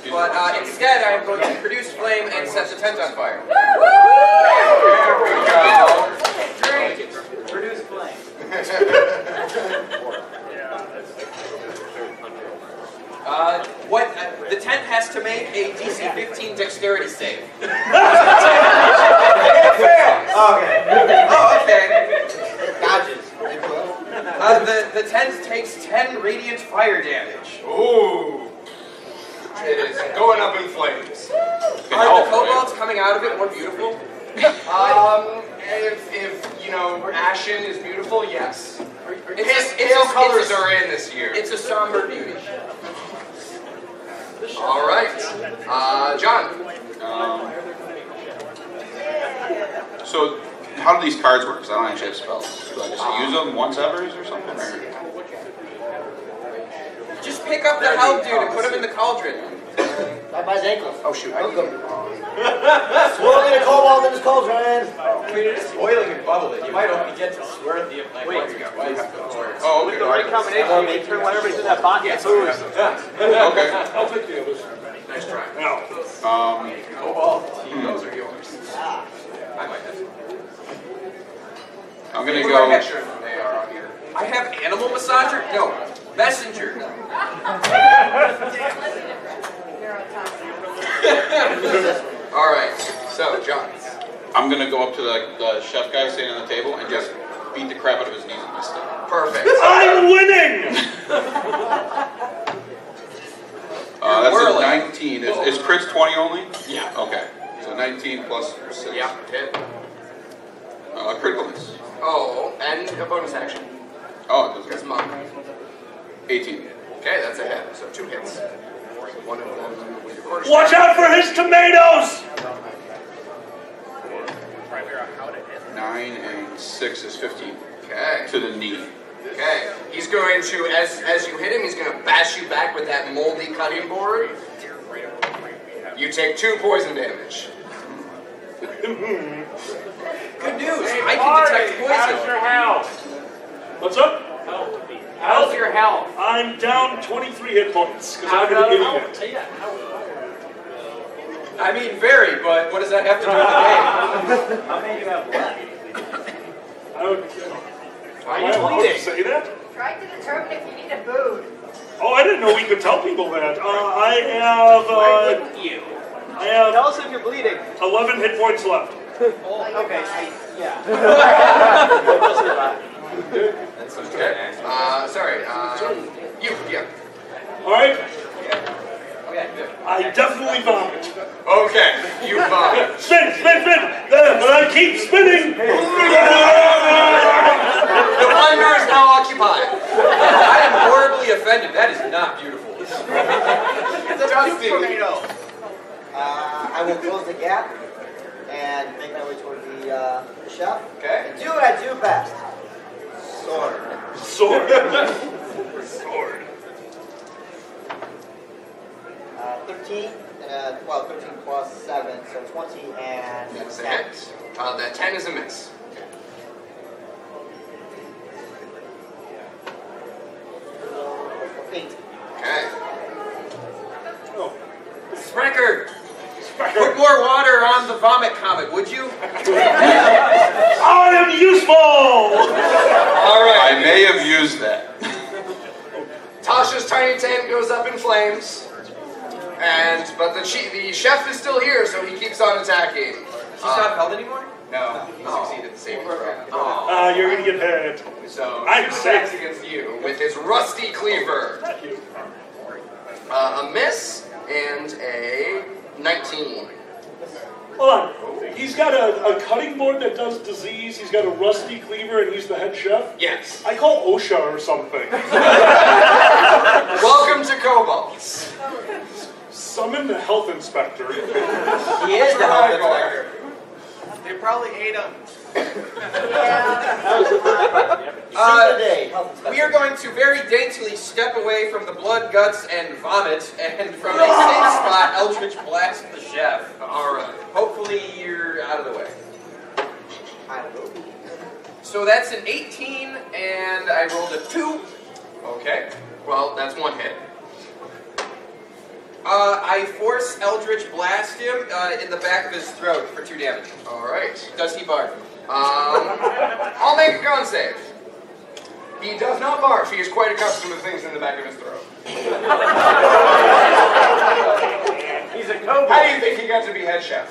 But instead, I am going to produce flame and set the tent on fire.
There we go.
Great. Produce flame.
The tent has to make a DC 15 dexterity save.
Okay.
Oh, okay.
Dodges.
The tent takes 10 radiant fire damage.
Ooh. It is going up in flames.
Are the kobolds coming out of it more beautiful?
If ashen is beautiful, yes. Pale colors are in this year.
It's a somber beauty.
All right. John.
So, how do these cards work? Because I don't actually have spells. Do I just use them once ever or something? Or?
Just pick up the health dude and put him in the cauldron.
Grab by his ankles.
Oh shoot,
Swirling a cobalt in his cauldron.
I mean, it is boiling and bubbling. You might only get to swirl the like once or twice.
Oh, okay.
With the right combination, you can turn whatever into that bot gets loose.
Okay.
I'll take the others.
nice try.
Cobalt, those are yours. I might have some.
I'm gonna
Look
go.
at sure they are on here.
I have animal massager? No, messenger.
All right, so John.
I'm gonna go up to the chef guy standing on the table and just beat the crap out of his knees with my stick.
Perfect.
I'm winning!
That's a
whirling.
19. Is crits 20 only?
Yeah.
Okay. So 19 plus 6.
Yeah, hit.
Critical miss.
Oh, and a bonus action.
Oh, it
Because
doesn't.
monk.
18.
Okay, that's a hit. So 2 hits. One of them with your quarter
Watch out for his tomatoes!
9 and 6 is 15.
Okay.
To the knee.
Okay. He's going to, as you hit him, he's going to bash you back with that moldy cutting board. You take 2 poison damage.
Good news. I can detect
How's
poison.
your health?
What's up?
How's your health?
I'm down 23 hit points, because I'm an idiot.
I mean, very, but what does that have to do with the game?
How many do you have left?
Why are you bleeding? Say that?
Try to determine if you need a boon.
Oh, I didn't know we could tell people that. I have,
You.
I have
Tell us if you're bleeding.
11 hit points left.
Okay, yeah.
That's okay.
Sorry. You, yeah.
All right?
Okay, good.
I definitely vomit.
Okay, you vomit.
Spin, spin, spin! Keep spinning!
The blender is now occupied.
I am horribly offended. That is not beautiful.
I will close the gap and make my way toward the chef.
Okay.
And do what I do best. Sword.
Sword. Sword.
13, and 13 plus 7, so 20 and
That's a
10.
hit. That 10 is a miss.
Eight.
Okay.
Oh.
Sprecher, put more water on the vomit comet, would you?
I am useful!
All right.
I may have used that.
Tasha's tiny tent goes up in flames. But the chef is still here, so he keeps on attacking.
She's not held anymore?
No, he succeeded the saving throw.
Oh.
You're gonna get hit.
So
I'm
he
safe.
attacks against you with his rusty cleaver.
Thank you.
A miss and a 19.
Hold on. He's got a cutting board that does disease. He's got a rusty cleaver, and he's the head chef.
Yes.
I call OSHA or something.
Welcome to Kobolds.
Summon the health inspector.
He is the health inspector.
They probably ate them.
We are going to very daintily step away from the blood, guts, and vomit, and from a safe spot, Eldritch Blast the chef. Alright. Hopefully you're out of the way. So that's an 18, and I rolled a 2.
Okay. Well, that's one hit.
I force Eldritch Blast him in the back of his throat for 2 damage.
All right.
Does he barf?
I'll make a con save. He does not barf. He is quite accustomed to things in the back of his throat.
He's a kobold.
How do you think he got to be head chef?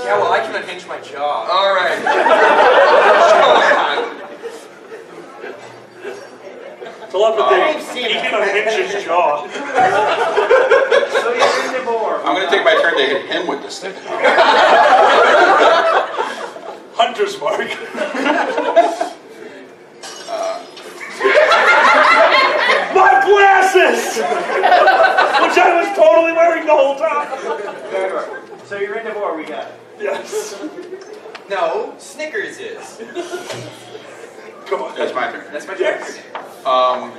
Yeah, well, I can unhinge my jaw.
All right.
Telepathy. He can unhinge his jaw.
So you're in the board.
I'm going to take my turn to hit him with this stick.
Hunter's mark. My glasses! Which I was totally wearing swearing the whole time.
So you're into more, we got it.
Yes.
No, Snickers is.
Come on.
That's my turn.
That's my turn.
I'm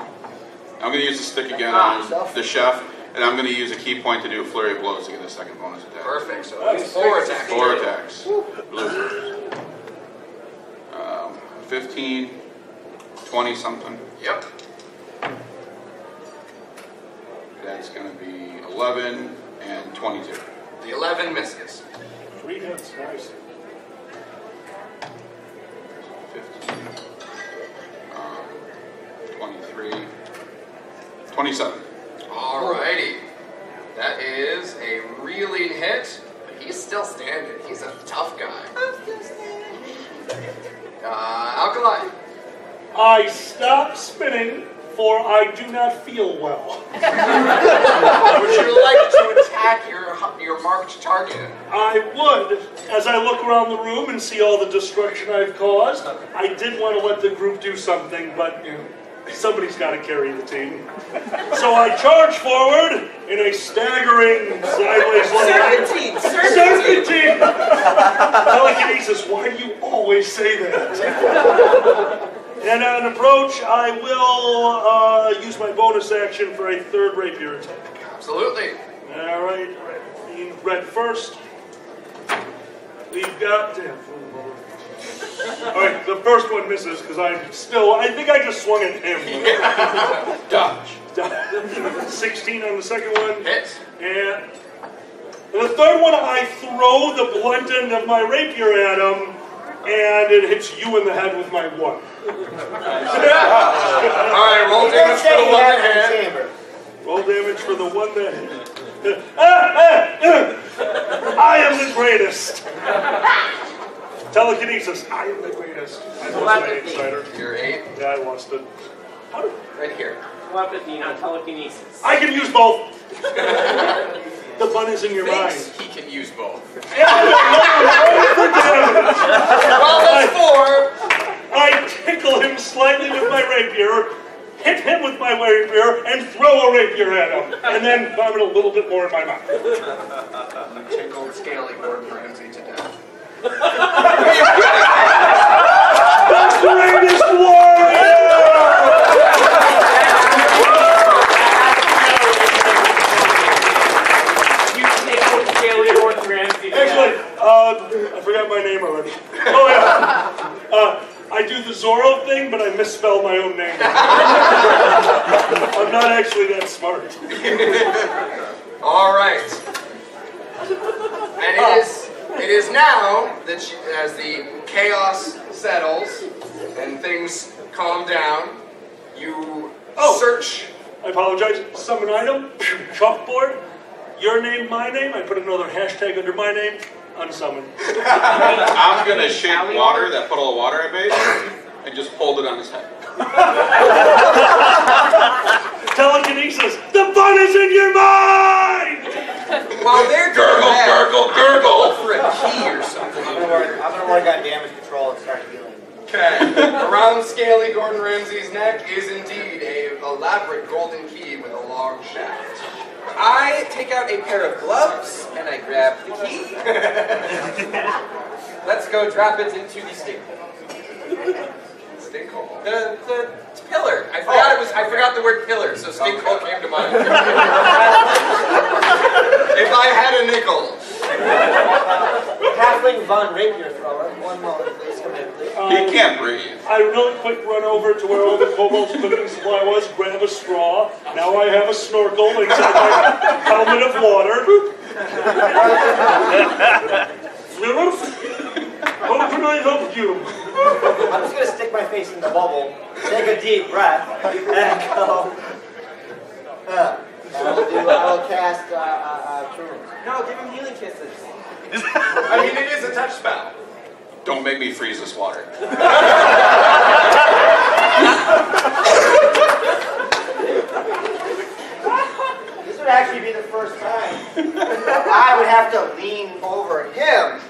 going to use the stick again on the chef, and I'm going to use a key point to do a flurry of blows to get a second bonus attack.
Perfect. So that's 4 attacks.
4 attacks. Blue. 15, 20 something.
Yep.
That's going to be 11 and 22.
The 11 misses.
3 hits, nice.
15, 23, 27.
Alrighty. That is a reeling hit, but he's still standing. He's a tough guy. Alkali.
I stop spinning, for I do not feel well.
Would you like to attack your marked target?
I would. As I look around the room and see all the destruction I've caused, I did want to let the group do something, but somebody's got to carry the team. So I charge forward in a staggering sideways serpentine. Telekinesis, why do you always say that? And on approach, I will use my bonus action for a 3rd rapier attack.
Absolutely.
All right, red first. We've got... All right, the first one misses because I think I just swung at him.
Dodge.
16 on the second one.
Hit.
And the third one, I throw the blunt end of my rapier at him, and it hits you in the head with my 1.
All right, roll damage for the one that hit.
Roll damage for the one that hit. I am the greatest. Telekinesis, I am the greatest. I lost my insider.
You're 8.
Yeah, I lost it.
Right here.
115 on telekinesis.
I can use both. The fun is in your mind.
He can use both.
Well, that's 4.
I tickle him slightly with my rapier, hit him with my rapier, and throw a rapier at him. And then vomit a little bit more in my mouth.
You tickled Scaly Gordon Ramsay to death.
The greatest warrior! Actually, I forgot my name already. Oh yeah. I do the Zorro thing, but I misspell my own name. I'm not actually that smart.
All right. And it is now that as the chaos settles and things calm down, you search.
I apologize. Summon item, chalkboard. Your name, my name. I put another hashtag under my name. Unsummon.
I'm going to shake water, that puddle of water I made, and just hold it on his head.
Telekinesis. The fun is in your mind!
While they're
Gurgle, gurgle, gurgle!
for a key or something.
I'm gonna work on damage control and start healing.
Okay. Around Scaly Gordon Ramsay's neck is indeed an elaborate golden key with a long shaft.
I take out a pair of gloves and I grab the key. Let's go drop it into the stink hole.
Stink hole.
The pillar. I forgot the word pillar, so stink hole came to mind.
If I had a nickel.
Halfling Von Rapier thrower. One moment, please. Come in, please.
He can't breathe.
I really quick run over to where all the kobold's cooking supply was, grab a straw. Now I have a snorkel inside my helmet of water. How can I help you?
I'm just gonna stick my face in the bubble, take a deep breath, and go. I will cast Truman.
No, give him healing kisses.
I mean, it is a touch spell.
Don't make me freeze this water.
This would actually be the first time I would have to lean over him.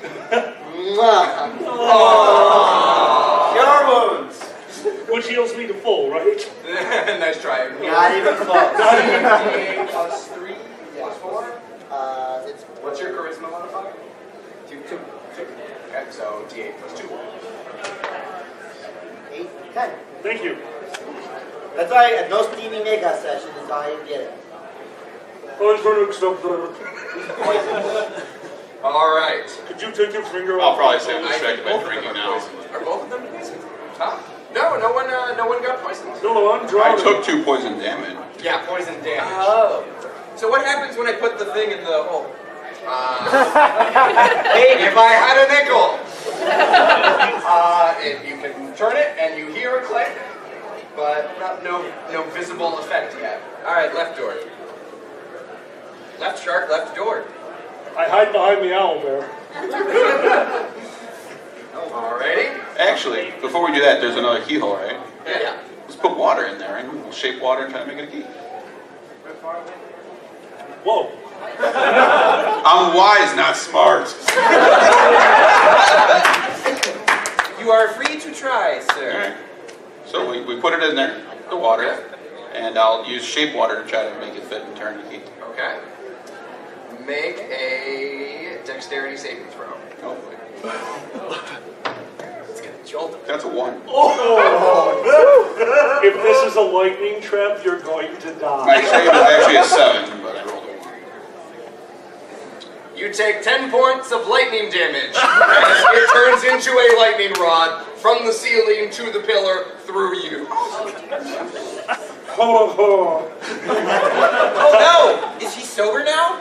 Cure wounds.
Which heals me to full, right?
Nice try.
Not even close.
Not even
D8 plus 3 plus 4. What's your charisma modifier? 2. Okay, so D8 plus 2.
8, 10.
Thank you.
That's why at no steamy mega session is all you get it.
I was going to accept that.
All right.
Could you take your finger
I'll
off?
probably say I'm
I
distracted
think
by
both of them
drinking
are
now.
poisoned. Are both of them poisoned? Huh? No, no one got poisoned.
No, I'm
I
drowning.
took 2 poison damage.
Yeah, poison damage.
Oh. So what happens when I put the thing in the hole?
If I had a nickel, you can turn it and you hear a click, but no visible effect yet.
All right, left door. Left shark, left door.
I hide behind the owl bear.
Alrighty.
Actually, before we do that, there's another keyhole, right?
Yeah.
Let's put water in there and we'll shape water and try to make it a key.
Whoa.
I'm wise, not smart.
You are free to try, sir.
Alright. So we put it in there, the water, and I'll use shape water to try to make it fit and turn the key.
Okay. Make a dexterity saving throw.
Oh,
It's gonna jolt him.
that's a 1.
If this is a lightning trap, you're going to
My
die.
save is actually a 7, but I rolled a 1.
You take 10 points of lightning damage as it turns into a lightning rod from the ceiling to the pillar through you.
Ho, ho.
Oh no! Is he sober now?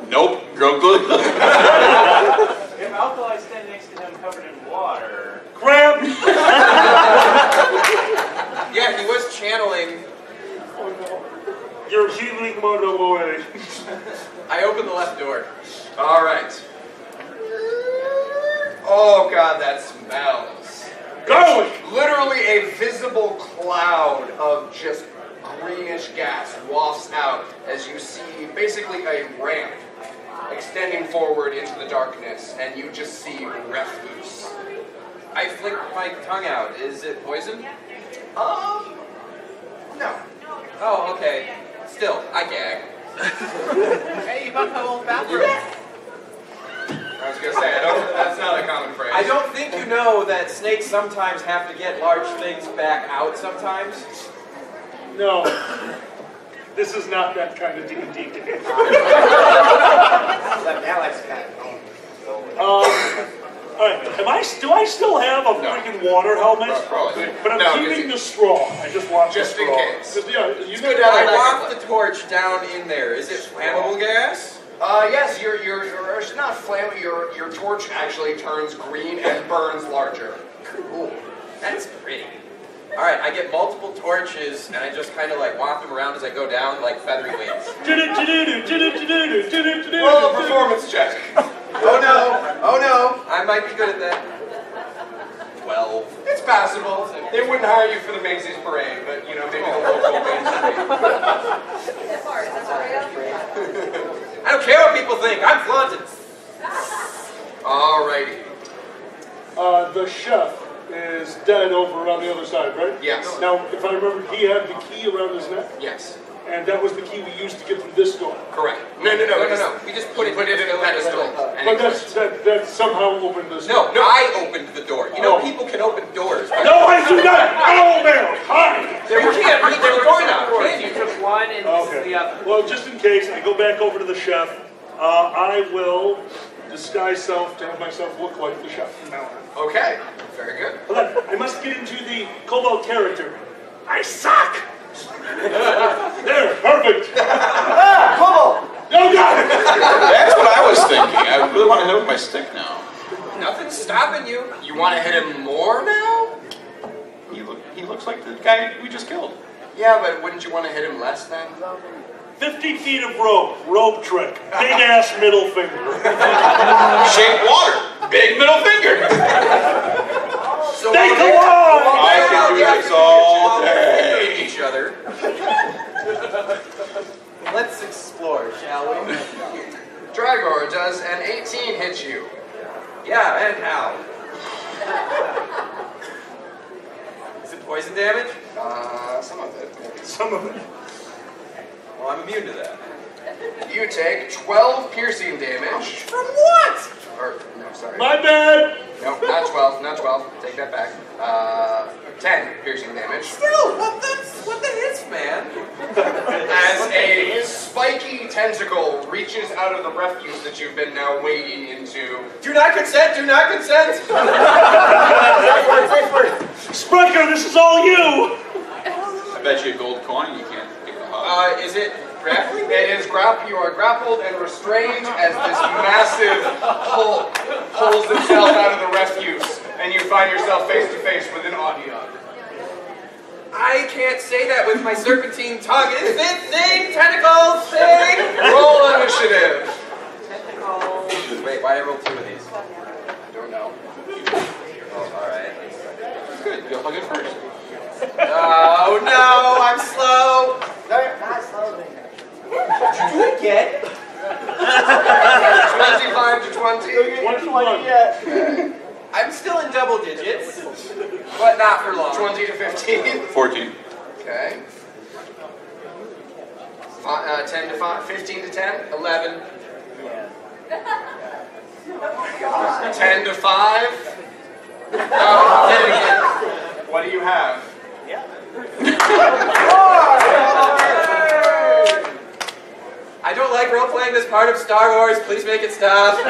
Nope, drunk good.
If Alkali stand next to him covered in water.
Grab!
Yeah, he was channeling.
Oh no. You're healing Mono away.
I opened the left door.
All right. Oh God, that smells.
Garlic!
Literally a visible cloud of just greenish gas wafts out as you see basically a ramp extending forward into the darkness, and you just see refuse.
I flicked my tongue out. Is it poison?
No.
Oh, okay. Still, I gag.
Hey, you bumped my old bathroom.
I was gonna say, that's not a common phrase.
I don't think you know that snakes sometimes have to get large things back out sometimes.
No. This is not that kind of D&D game.
Alex got it.
Alright, do I still have a freaking water helmet?
Probably.
But I'm keeping the straw. I just want
Just
the
in
straw.
case.
Just, yeah, you
good
know,
to have
I
a
walked the torch down in there. Is it flammable gas?
Yes, it's not flame. Your torch actually turns green and burns larger.
Cool. That's pretty. All right, I get multiple torches and I just kind of like walk them around as I go down like feathery wings.
Roll a performance check. Oh no!
I might be good at that. 12.
It's passable. They wouldn't hire you for the Macy's parade, but maybe the local Main Street.
That's hard. That's right.
I don't care what people think. I'm flaunted.
Alrighty.
The chef is dead over on the other side, right?
Yes.
Now, if I remember, he had the key around his neck,
Yes.
and that was the key we used to get through this door.
Correct. No.
We just put it
in a pedestal. And
But
it clicked.
that somehow opened this
No,
door.
I opened the door. You know, people can open doors.
No, I do not! Oh, man! Hi!
You can't reach the door now, can
You
you?
took one and this is the
Okay.
other.
Well, just in case, I go back over to the chef. I will disguise self to have myself look like the chef from now on.
Okay. Very good.
Hold on, I must get into the Cobalt character. I suck! There, perfect!
Come
No, God!
That's what I was thinking. I really want to hit with my stick now.
Nothing's stopping you.
You want to hit him more now?
He looks like the guy we just killed.
Yeah, but wouldn't you want to hit him less then?
50 feet of rope trick, big ass middle finger.
Shape water, big middle finger.
So
Stay
while
alive!
I can do this all day.
each other. Let's explore, shall we?
Dragor, does an 18 hit you?
Yeah, and how? Is it poison damage?
Some of it.
Some of it.
Well, I'm immune to that.
You take 12 piercing damage.
From what?
Or, no, sorry.
My bad!
No, not 12, not 12. Take that back. 10 piercing damage.
Still, what the hits, man?
As a spiky tentacle reaches out of the refuse that you've been now wading into.
Do not consent, do not consent!
Spriker, this is all you!
I bet you a gold coin you can't get a hug.
Is it grappling?
It is you are grappled and restrained as this massive hulk pulls itself out of the refuse, and you find yourself face to face with an Audion.
I can't say that with my serpentine tongue. Is it thing? Tentacles thing?
Roll initiative.
Tentacles. Wait, why did I roll 2 of these?
Don't know.
Oh, alright.
Good, you'll hug it first.
Oh no, I'm slow.
No, you're not slow.
Did you do it again?
25 to 20.
20 yet.
I'm still in double digits, but not for long.
20 to 15.
14.
Okay. 10 to 5. 15 to 10. 11. 10 to 5. Oh, 10 again. What do you have?
I don't like role-playing this part of Star Wars. Please make it stop.
So,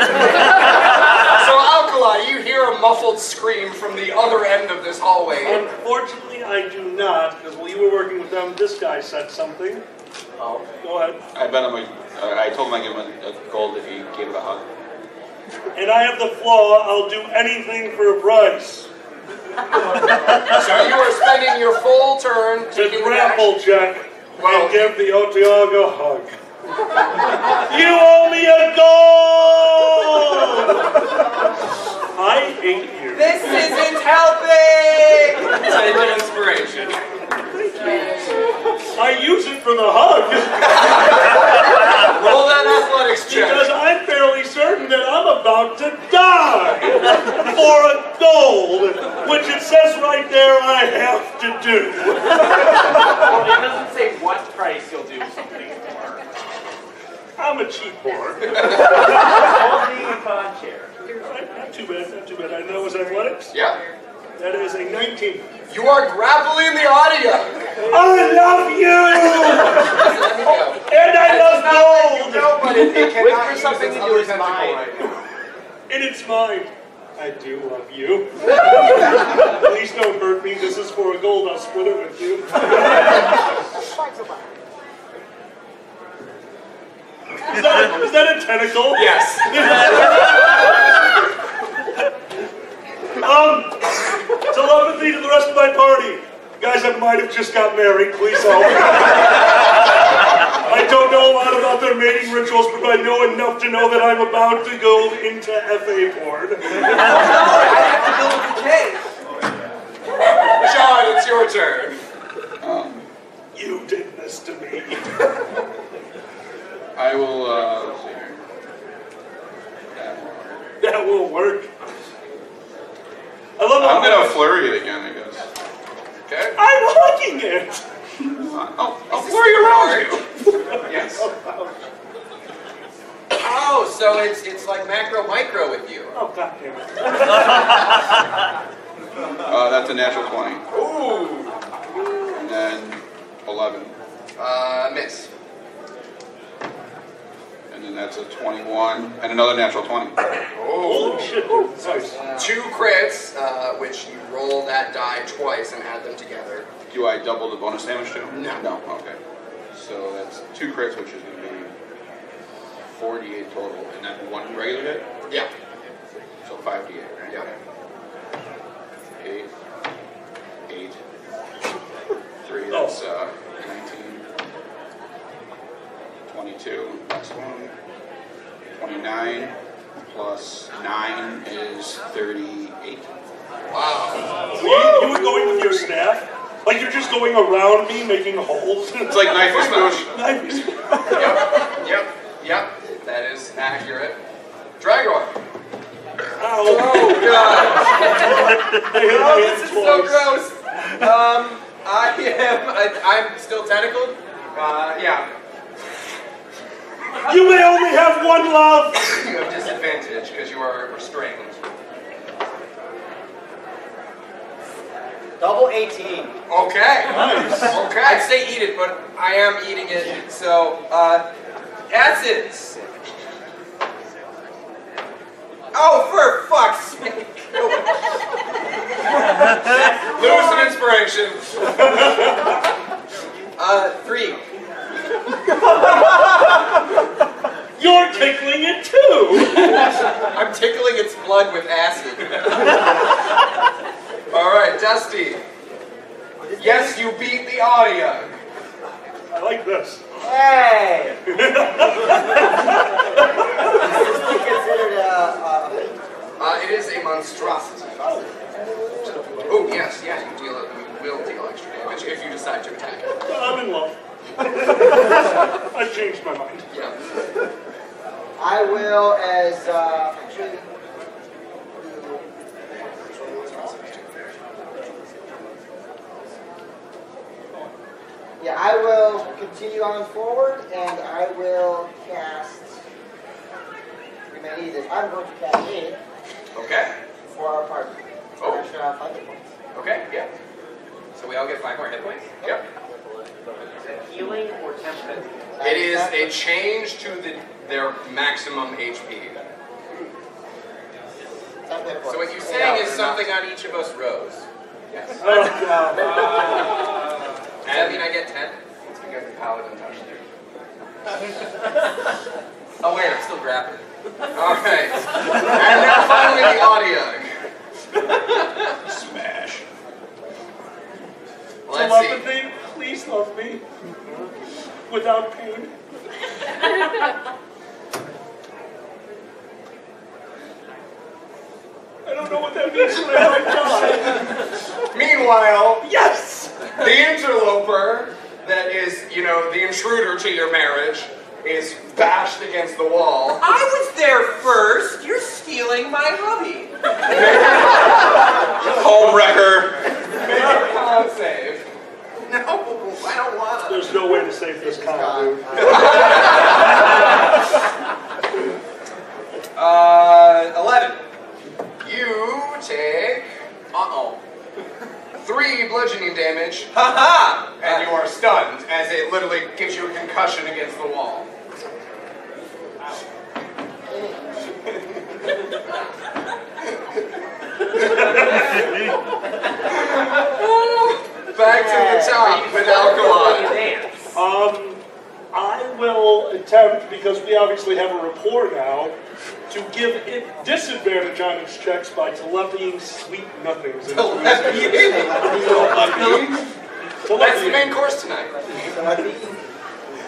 Alkali, you hear a muffled scream from the other end of this hallway.
Unfortunately, I do not, because while you were working with them, this guy said something. Oh, go ahead.
I bet I told him I'd give him a gold if he gave it a hug.
And I have the flaw, I'll do anything for a price.
So you are spending your full turn
To
taking
grapple check
Well,
and give the Otiog a hug. You owe me a gold! I hate you.
This isn't helping!
Take an inspiration.
I use it for the hug.
Roll that athletics check.
Because I'm fairly certain that I'm about to die for a gold, which it says right there I have to do.
Well, it doesn't say what price you'll do something for.
I'm a cheap whore.
Holding a con chair.
Not too bad, not too bad. I know it was athletics.
Yeah.
That is a 19.
You are grappling the audio.
I love you!
Let me go.
And I love gold!
No, but it cannot
Whisper
use
something
its
into
other
his
tentacle
mind.
right now.
And it's mine. I do love you. Please don't hurt me. This is for a gold. I'll split it with you. Is that a tentacle?
Yes.
Telepathy to the rest of my party. Guys, I might have just got married. Please help. I don't know a lot about their mating rituals, but I know enough to know that I'm about to go into FA porn.
I have to build a cave.
Sean, it's your turn.
You did this to me.
I will, let's see here.
That will work. I love
I'm going to flurry it again, I guess.
Okay.
I'm hugging it.
I'll flurry around you.
Yes.
Oh, so it's like macro micro with you.
Oh, God damn it.
That's a natural 20.
Ooh.
And then 11.
Miss.
And then that's a 21. And another natural 20.
Oh.
Holy shit, dude. Nice.
2 crits, which you roll that die twice and add them together.
Do I double the bonus damage too?
No.
No, okay. So that's 2 crits, which is going to be 48 total. And that one regular hit?
Yeah.
So 5d8, right?
Yeah.
8. 8. 3, that's 19. 22, plus 1. 29, plus 9 is 38.
Wow.
You were going with your staff? Like you're just going around me making holes?
It's like knife and smoosh.
Yep. That is accurate. Dragor.
Ow.
Oh god. Oh, this is so gross. I'm still tentacled.
Yeah.
You may only have one love.
You have disadvantage because you are restrained.
Double 18.
Okay.
Nice.
Okay.
I'd say eat it, but I am eating it. So, acids. Oh, for fuck's sake.
Lose some inspiration.
3.
You're tickling it too.
I'm tickling its blood with acid.
All right, Dusty. Yes, you beat the audio.
I like this.
Hey! Is this considered
It is a monstrosity. Oh, yes, yeah, you will deal extra damage if you decide to attack it.
I'm in love. I changed my mind.
Yeah.
I will as actually. Yeah, I will continue on forward, and I will cast. We may need this. I'm going to cast aid
Okay.
for our party.
Oh.
Extra 5 hit points.
Okay, yeah.
So we all get 5 more hit points?
Yep.
Is it healing or temperate?
It is a change to their maximum HP.
10 hit points.
So what you're saying is something on each of us rose.
Yes.
Oh, God.
Does that mean I get 10?
It's because the paladin touched you.
Oh wait, I'm still grappling.
Alright. And now finally the audio.
Smash.
Let's see.
Telepathy, please love me. Without pain. I don't know what that means, but I might die.
Meanwhile,
Yes!
the interloper that is, the intruder to your marriage is bashed against the wall.
I was there first! You're stealing my hubby!
Home wrecker.
Make a con save. No, I don't want to.
There's no way to save this con, dude.
11.
You take 3 bludgeoning damage,
Haha!
and you are stunned as it literally gives you a concussion against the wall. Back to the top with Alkaline.
I will attempt, because we obviously have a rapport now, to give it disadvantage on its checks by telepathying sweet nothings.
Telepathying? That's the main course tonight.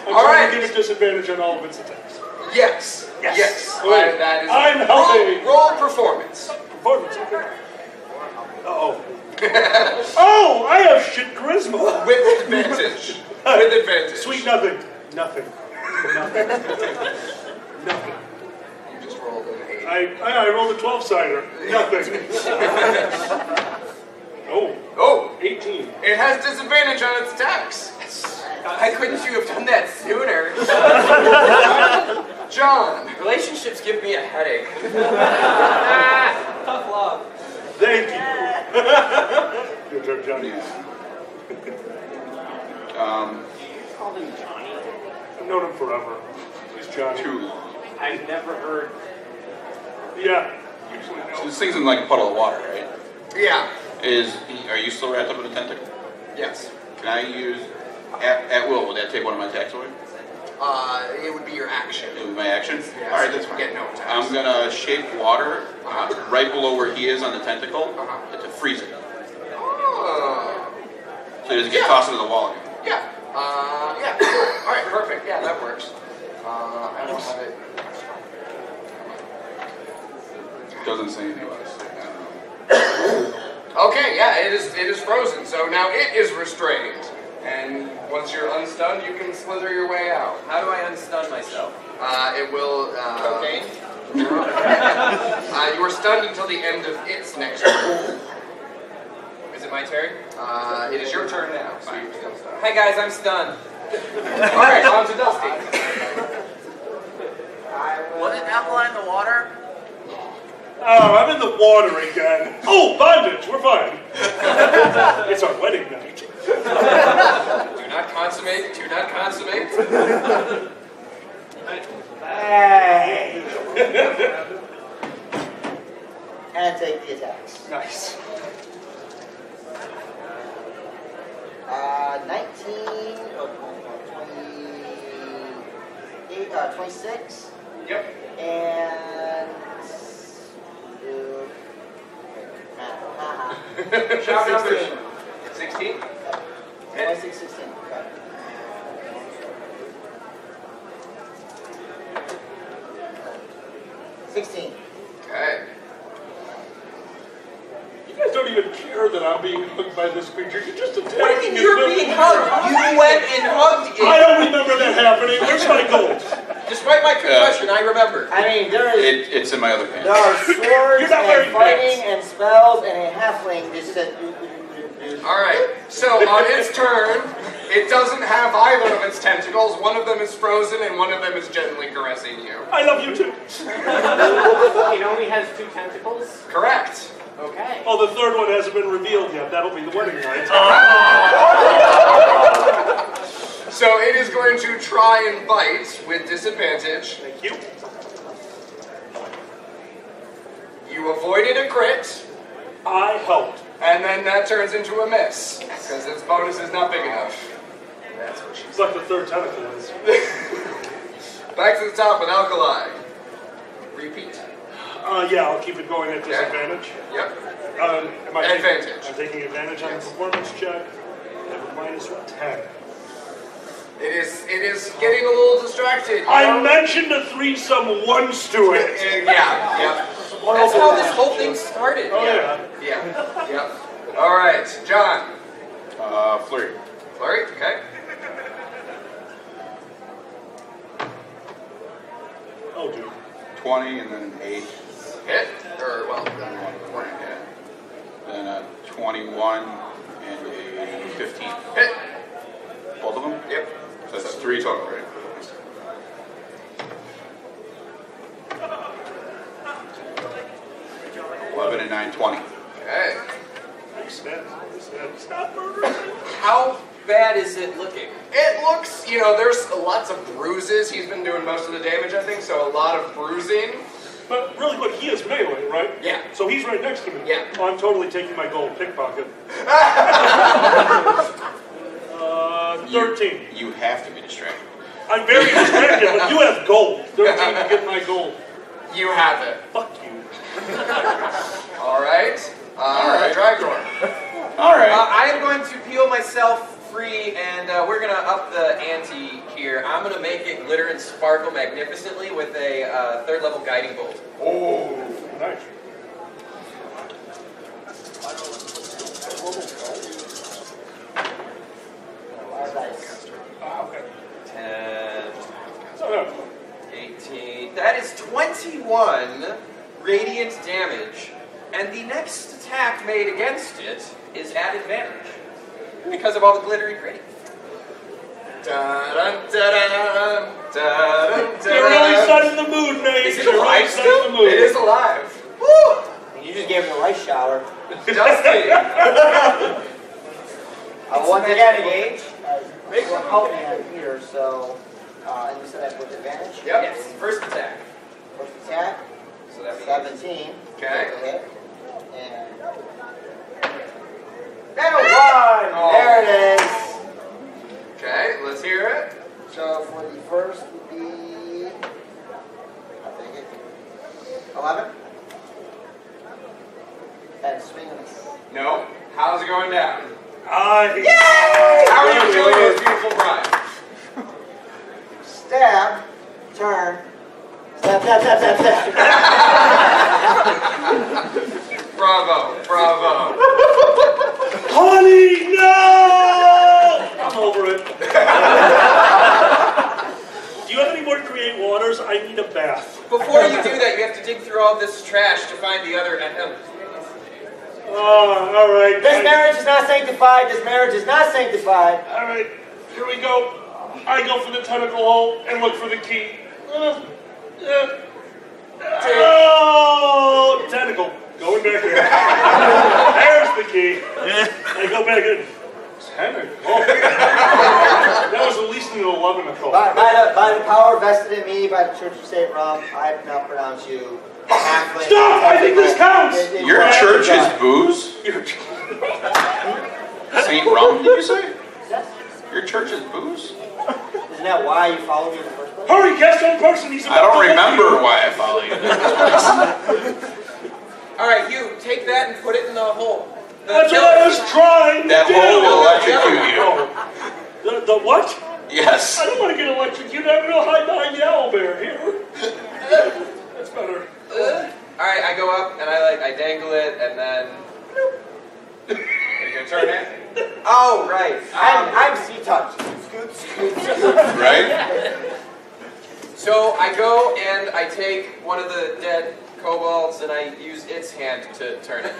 I'm trying to give it disadvantage on all of its attacks.
Yes.
Yes.
Yes.
Oh,
That is
I'm helping.
roll performance.
Performance, okay. Uh-oh. Oh, I have shit charisma.
With advantage. With advantage.
Sweet nothing. Nothing. Nothing. Nothing.
You just rolled an 8.
I rolled a 12-sider. Nothing.
Oh.
18.
It has disadvantage on its attacks.
Why couldn't you have done that sooner?
John.
Relationships give me a headache.
Tough love.
Thank you. Your turn, Johnny.
Called him Johnny.
I've known him forever. He's Johnny.
Too long.
I've never heard.
Yeah. Usually no.
So this thing's in like a puddle of water, right?
Yeah.
Are you still wrapped up in a tentacle?
Yes.
Can I use at will? Would that take one of my attacks away?
It would be your action.
It would be my action?
Yeah,
All right,
so
that's
you
fine.
get no attacks.
I'm gonna shape water right below where he is on the tentacle to freeze it.
Oh.
So he doesn't get tossed into the wall again.
Yeah. Yeah. All right. Perfect. Yeah, that works. I don't have it.
Doesn't say anything about it.
Okay. Yeah. It is frozen. So now it is restrained. And once you're unstunned, you can slither your way out.
How do I unstun myself?
It will.
Cocaine?
You are stunned until the end of its next turn.
Is it my turn?
It is your turn now. So you're still stunned.
Hi guys, I'm stunned.
All right, on to Dusty.
Wasn't alkaline the water?
Oh, I'm in the water again. Oh, bondage, we're fine. It's our wedding night.
Do not consummate, do not consummate.
Hey. And take the attacks.
Nice.
19, 26.
Yep.
And...
Shout numbers. 16?
26, 16. Okay. 16.
Okay.
You guys don't even care that I'm being hugged by this creature. You're just attacking
What do you mean
it
you're
with
being
me.
hugged? You went and hugged it.
I don't remember that happening. Where's my gold?
Despite my concussion, I remember.
I mean, there is...
It's in my other pants.
There are swords
You're not
and
wearing
fighting
pants.
and spells and a halfling just said...
Alright, so on its turn, it doesn't have either of its tentacles. One of them is frozen and one of them is gently caressing you.
I love you too.
It only has 2 tentacles?
Correct.
Okay.
Oh, the third one hasn't been revealed yet. That'll be the wedding night.
So it is going to try and bite with disadvantage.
Thank you.
You avoided a crit,
I helped.
and then that turns into a miss, because its bonus is not big enough. That's what she
It's
said.
like the third tentacle is.
Back to the top with Alkali. Repeat.
Yeah, I'll keep it going at disadvantage.
Yep.
Am I
Advantage.
I'm taking advantage on the performance check. I have a minus 10.
It is getting a little distracted.
I mentioned a threesome once to it.
Yeah, yep.
That's how this whole thing started.
Oh, yeah.
Yeah, yep. All right, John.
Flurry.
Flurry, okay.
Oh, dude.
20 and then an 8.
Hit, or well, then 20, yeah.
Then a 21 and a 15.
Hit.
Both of them?
Yep.
So that's 3 total, right? 11 and 9, 20.
Okay.
Stop murdering me.
How bad is it looking?
It looks, there's lots of bruises. He's been doing most of the damage, I think, so a lot of bruising.
But really quick, he is melee, right?
Yeah.
So he's right next to me.
Yeah.
Oh, I'm totally taking my gold pickpocket. 13.
You have to be distracted.
I'm very distracted, but you have gold. 13 to get my gold.
You have it.
Fuck you.
All right. Dragor.
All right.
I am going to peel myself free, and we're going to up the ante here. I'm going to make it glitter and sparkle magnificently with a 3rd level guiding bolt.
Oh, nice. Okay.
10,
So,
18. That is 21 radiant damage, and the next attack made against it is at advantage because of all the glittery gritty.
You're really setting the mood, Nate.
Is it
You're
alive
really setting
still?
the mood.
It is alive.
Woo!
You just gave him the rice shower.
Just kidding.
Once again, engage. Big one help me on here, so... and you said that with advantage?
Yep.
Yes, first attack.
First attack,
So that means
17.
Okay.
Hit. And... And a 1!
Oh.
There it is!
Okay, let's hear it.
So for the first would be... I'll take it. 11. And swing and miss.
No. How's it going down?
Yay!
How are you killing this beautiful bride?
Stab. Turn. Stab, stab, stab, stab, stab.
Bravo, bravo.
Honey, no! I'm over it. Do you have any more create waters? I need a bath.
Before you do that, you have to dig through all this trash to find the other items.
Oh, all right.
This marriage is not sanctified. This marriage is not sanctified.
All right, here we go. I go for the tentacle hole and look for the key. Oh, tentacle. Going back in. There's the key. I go back in. Tentacle. That was at least an 11 o'clock.
By the power vested in me by the Church of St. Rum, I now pronounce you halfling.
Stop! I think this counts!
Your church is booze? St. Rum, did you say? Your church is booze?
Isn't that why you follow me in the first place?
Hurry, cast on person. He's
I don't remember why I follow you.
All right, you take that and put it in the hole.
That's what I was trying
That
to do.
hole will electrocute you.
The what?
Yes.
I don't want to get electrocuted. I'm going to hide behind the owlbear here. That's better.
All right, I go up and I dangle it and then. Are you gonna turn it? Oh, right.
I'm C-touch. Scoot, scoot, scoot.
Right?
So I go and I take one of the dead kobolds and I use its hand to turn it.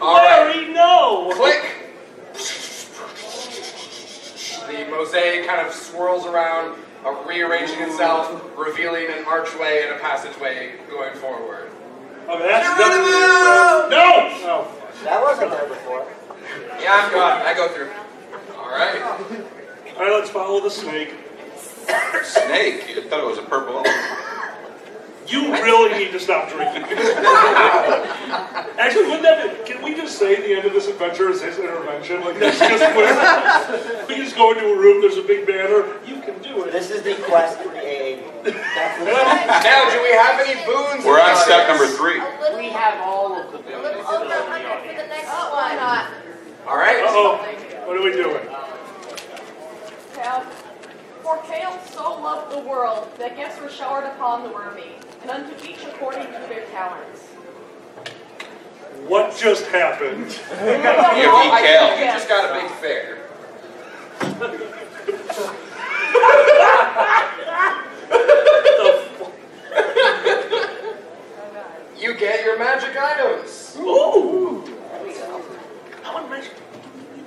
All right.
Larry, no!
Click! The mosaic kind of swirls around, rearranging itself, revealing an archway and a passageway going forward.
Oh, that's
Geronimo!
No! Oh.
That wasn't there before.
Yeah, I'm gone. I go through.
All right.
All right, let's follow the snake.
Snake? You thought it was a purple elephant.
You really need to stop drinking. Actually, wouldn't that be, can we just say the end of this adventure is his intervention? Like, that's just where we just go into a room, there's a big banner, you can do it.
This is the quest for the AA.
Now, do we have any boons?
We're on step number 3.
We have all of the
A
boons.
little over 100 for the next one. Not.
All right.
Uh-oh, what are we doing?
For Kale so loved the world that gifts were showered upon the wormy, and unto each according to their talents.
What just happened?
Well, I think you just got a big fair.
You get your magic items.
Ooh!
There we go.
I want magic.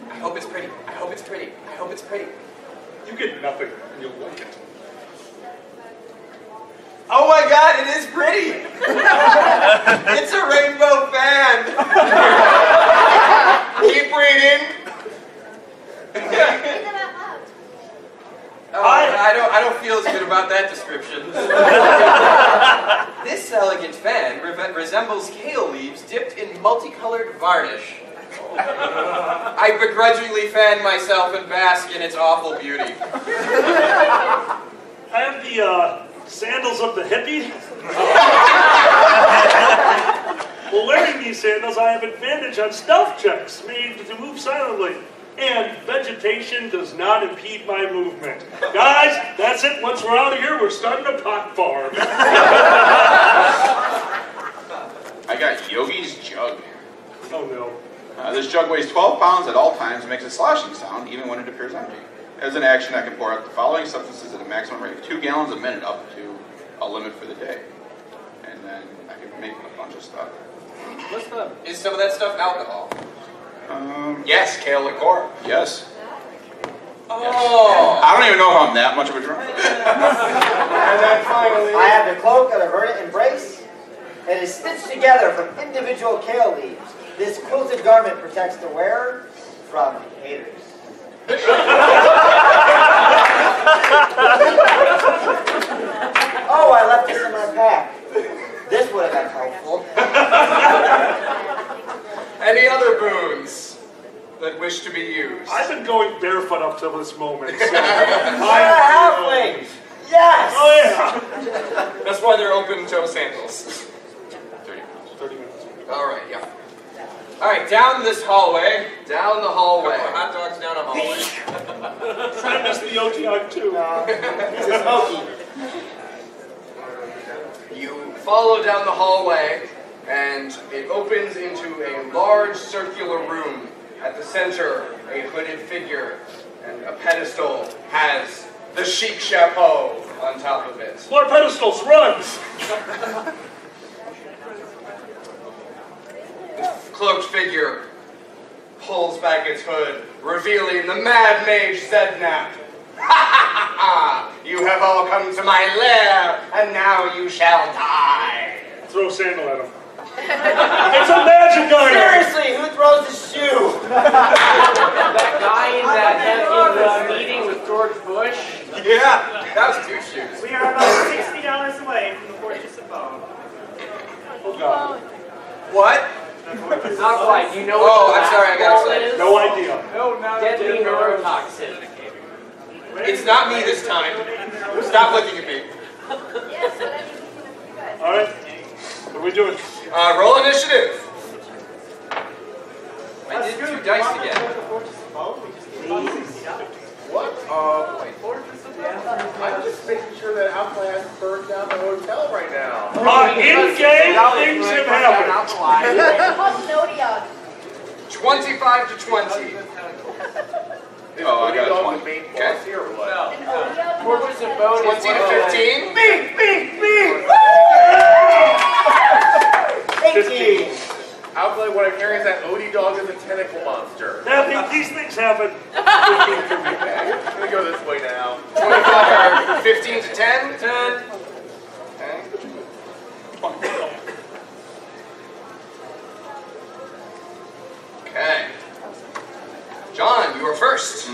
I hope it's pretty. I hope it's pretty. I hope it's pretty.
You get nothing, and you'll like it.
Oh my god, it is pretty! It's a rainbow fan!
Keep reading.
Read them out loud.
Oh, I don't feel as good about that description. This elegant fan resembles kale leaves dipped in multicolored varnish. I begrudgingly fan myself and bask in its awful beauty.
I have the sandals of the hippie. Well, wearing these sandals, I have advantage on stealth checks made to move silently. And vegetation does not impede my movement. Guys, that's it. Once we're out of here, we're starting a pot farm.
I got Yogi's Jug.
Oh, no.
This jug weighs 12 pounds at all times and makes a sloshing sound even when it appears empty. As an action, I can pour out the following substances at a maximum rate of 2 gallons a minute up to a limit for the day. And then I can make a bunch of stuff.
Is some of that stuff alcohol?
Yes, kale liqueur.
Yes.
Oh!
I don't even know if I'm that much of a drunk.
And then finally,
I have the cloak of the verdant embrace. It is stitched together from individual kale leaves. This quilted garment protects the wearer from haters. Oh, I left this in my pack. This would have been helpful.
any other boons that wish to be used?
I've been going barefoot up till this moment. So
halflings! Yes!
Oh, yeah.
That's why they're open-toe sandals.
30 minutes.
All right, yeah.
All right, down this hallway.
Down the hallway.
Couple of hot dogs down a hallway.
Try to miss the OTI too.
He's a smoky.
You follow down the hallway, and it opens into a large circular room. At the center, a hooded figure, and a pedestal has the chic chapeau on top of it.
More pedestals, run!
The cloaked figure pulls back its hood, revealing the Mad Mage Zednap. Ha ha ha ha!
You have all come to my lair, and now you shall die.
Throw sandal at him. It's a magic item!
Seriously, who throws a shoe?
That guy in that meeting with George Bush.
Yeah, that was 2 shoes.
We are about $60 away from the Fortress of Bone.
Oh, God.
What?
Not quite. You know
Oh,
what
I'm sorry, I got excited.
No idea.
No, now
Deadly neurotoxin.
It's not me this time. Stop looking at me.
Yes, but I mean, you guys.
All right. What are we doing?
Roll initiative. I did 2 dice again.
What? I'm just making sure that Alpha hasn't burned down the hotel right now.
In-game things have happened.
It's called Zodiac.
25 to 20.
Oh, I got a 20.
Okay.
An Zodiac.
Fortress of Bone
20
is
to 15.
Me! 18!
Alpha, what I'm hearing is that Odie Dog is a tentacle monster.
These things happen.
Okay, I'm gonna go this way now.
25 or 15 to 10.
10.
Okay. John, you are first.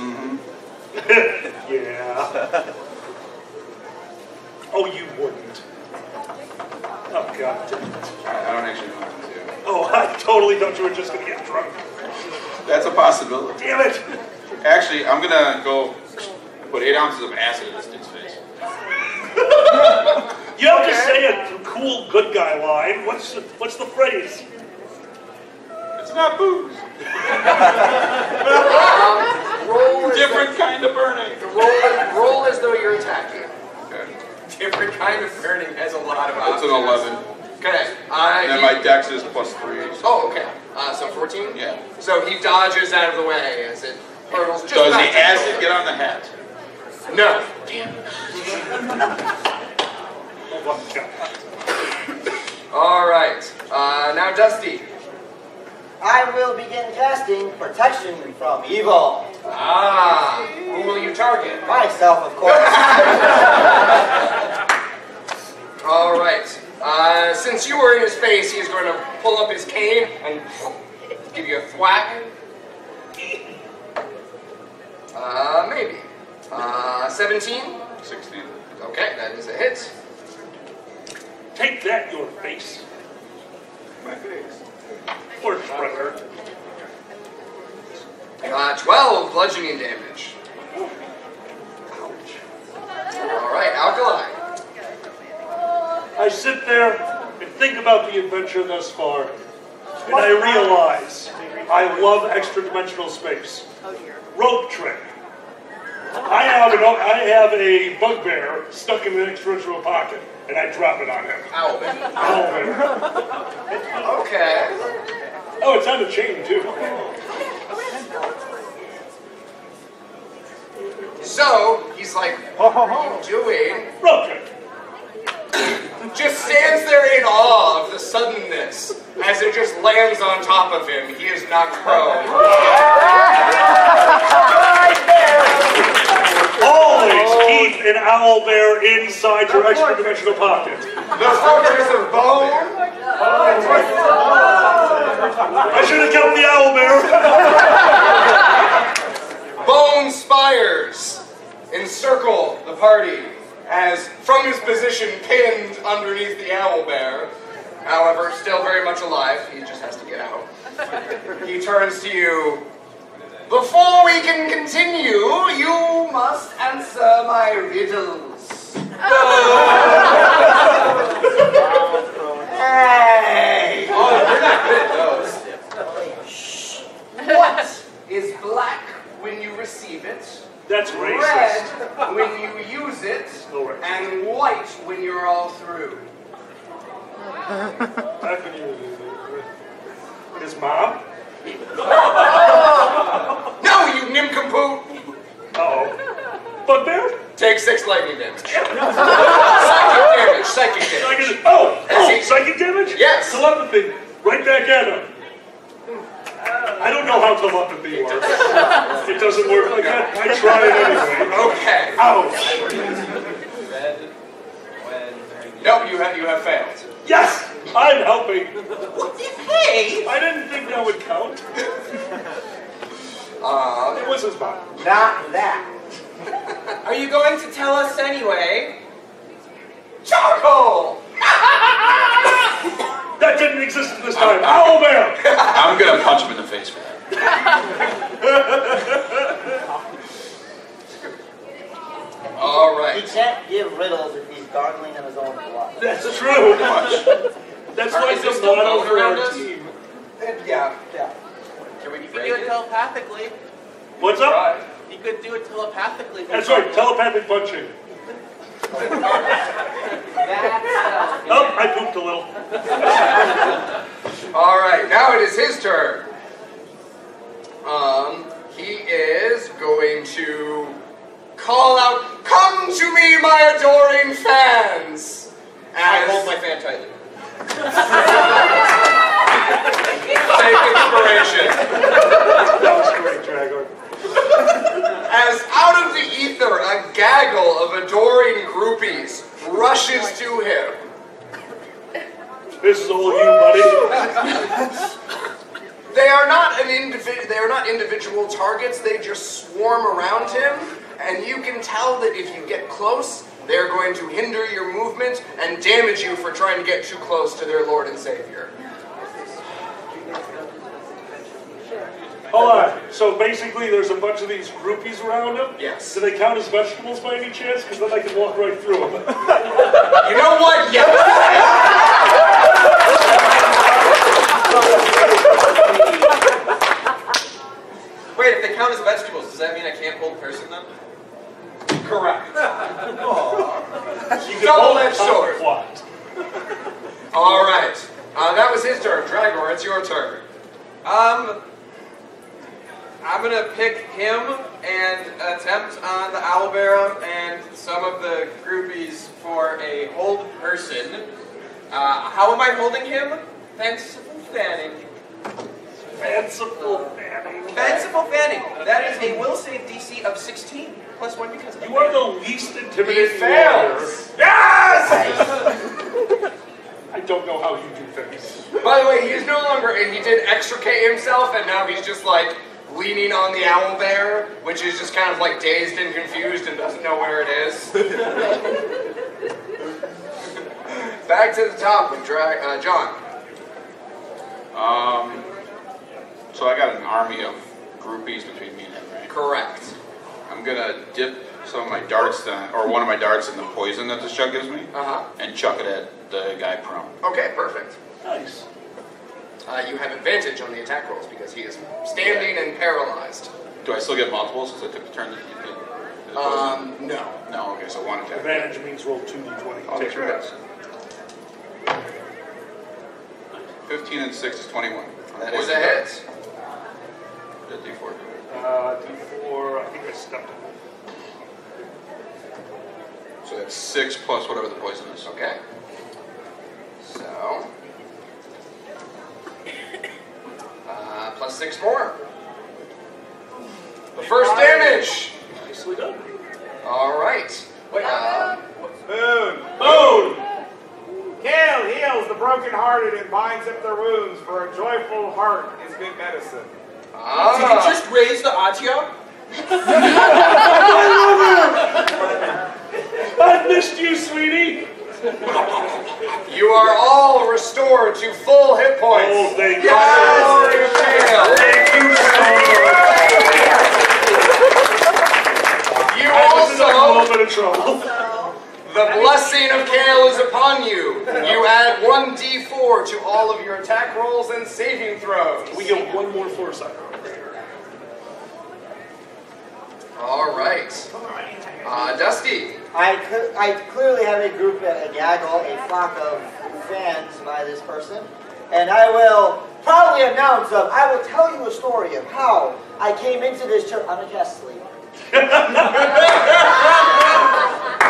Yeah. Oh, you wouldn't. Oh, God damn it.
I don't actually know what to do.
Oh, I totally thought you were just going to get drunk.
That's a possibility.
Damn it.
Actually, I'm gonna go put 8 ounces of acid in this dude's face.
You have to say a cool good guy line. What's the phrase?
It's not booze.
Roll
Different kind of burning.
roll as though you're attacking.
Okay.
Different kind of burning has a lot of
That's
options.
an 11.
Okay.
And then my dex is +3. So.
Oh, okay. So 14?
Yeah.
So he dodges out of the way as it hurtles just
Does the
past
acid
door.
get on the hat?
No.
Oh, my God.
All right. Now Dusty.
I will begin casting protection from evil.
Who will you target?
Myself, of course.
All right. Since you were in his face, he's going to pull up his cane and give you a thwack. Maybe. 17?
16.
Okay, that is a hit.
Take that, your face.
My face.
Poor brother.
12 bludgeoning damage. All right, Alkali.
I sit there and think about the adventure thus far, and I realize I love extra-dimensional space. Rope trick. I have a bugbear stuck in an extra-dimensional pocket, and I drop it on him.
Owlbear.
Owlbear.
Okay.
Oh, it's on the chain, too.
So, he's like, what are you doing?
Rope trick.
Just stands there in awe of the suddenness as it just lands on top of him. He is knocked prone.
Always keep an owlbear inside your extra-dimensional pocket.
The Fortress of Bone.
I should have kept the owlbear.
Bone spires encircle the party as, from his position pinned underneath the owlbear, however, still very much alive, he just has to get out. He turns to you. Before we can continue, you must answer my riddles.
Hey!
Oh, we're not good at those.
What is black when you receive it?
That's racist.
Red when you use it, and white when you're all through.
How can you... His mom?
No, you nincompoop!
Uh-oh. Bugbear?
Take 6 lightning damage. Psychic damage.
Psychic damage?
Yes.
Telepathy. Right back at him. I don't know how telepathy works. It doesn't work like that. I try it anyway.
Okay.
Ouch.
Nope, you have failed.
Yes! I'm helping.
Hey!
I didn't think that would count. It was his body.
Not that.
Are you going to tell us anyway? Charcoal!
That didn't exist at this time. Owlbear!
I'm gonna punch him in the face for that.
All right.
He can't give riddles if he's gargling in his own blood.
That's true. That's
Is
like
there
the
still
motto
bone
for
around
our
us?
team.
Yeah.
Can we
You could
break
do it
it?
telepathically.
What's up?
You could do it telepathically.
That's right, telepathic punching. Oh, I pooped a little.
All right, now it is his turn. He is going to call out, "Come to me, my adoring fans!"
I hold my fan tightly.
Take inspiration.
That was great, Dragor.
As out of the ether, a gaggle of adoring groupies rushes to him.
This is all you, buddy.
They are not individual targets. They just swarm around him, and you can tell that if you get close, they're going to hinder your movement and damage you for trying to get too close to their Lord and Savior.
Hold on. So basically, there's a bunch of these groupies around him?
Yes.
Do they count as vegetables by any chance? Because then I can walk right through them.
You know what? Yes!
Wait, if they count as vegetables, does that mean I can't hold person then?
Correct.
You can
Double-edged
hold
sword.
plot.
All right. That was his turn. Dragor, it's your turn.
I'm gonna pick him and attempt on the owlbear and some of the groupies for a hold person. How am I holding him? Fanciful fanning.
Fanciful fanning.
Fanciful fanning. That is a will save DC of 16 plus 1 because of
You are the least intimidating
He fails.
warrior. Yes! I don't know how you do things.
By the way, he is no longer, and he did extricate himself, and now he's just like leaning on the owlbear, which is just kind of like dazed and confused and doesn't know where it is. Back to the top with John.
So I got an army of groupies between me and him, right?
Correct.
I'm gonna dip some of my darts then, or one of my darts in the poison that this jug gives me, and chuck it at the guy prone.
Okay, perfect.
Nice.
You have advantage on the attack rolls because he is standing and paralyzed.
Do I still get multiples since I took the turn to the poison?
No.
No, okay, so one attack.
Advantage means roll 2d20.
I'll
Take
take
your
your
hits.
15 and 6 is 21.
That is a hit.
The D4.
D4, I think I stepped it.
So that's 6 plus whatever the poison is.
Okay. So, plus 6 more. The first damage.
Nicely done.
All right.
Boon.
Boom!
Kale heals the brokenhearted and binds up their wounds, for a joyful heart is good medicine.
Did you just raise the Atya?
I missed you, sweetie.
You are all restored to full hit points.
Oh, thank
Yes!
Thank you so much.
You
I was in a little
also,
bit of trouble.
the blessing of Kale is upon you. You add 1d4 to all of your attack rolls and saving throws.
We get one more foresight.
All right. Dusty.
I clearly have a group, a gaggle, a flock of fans by this person, and I will proudly announce I will tell you a story of how I came into this church. I'm a cast sleep.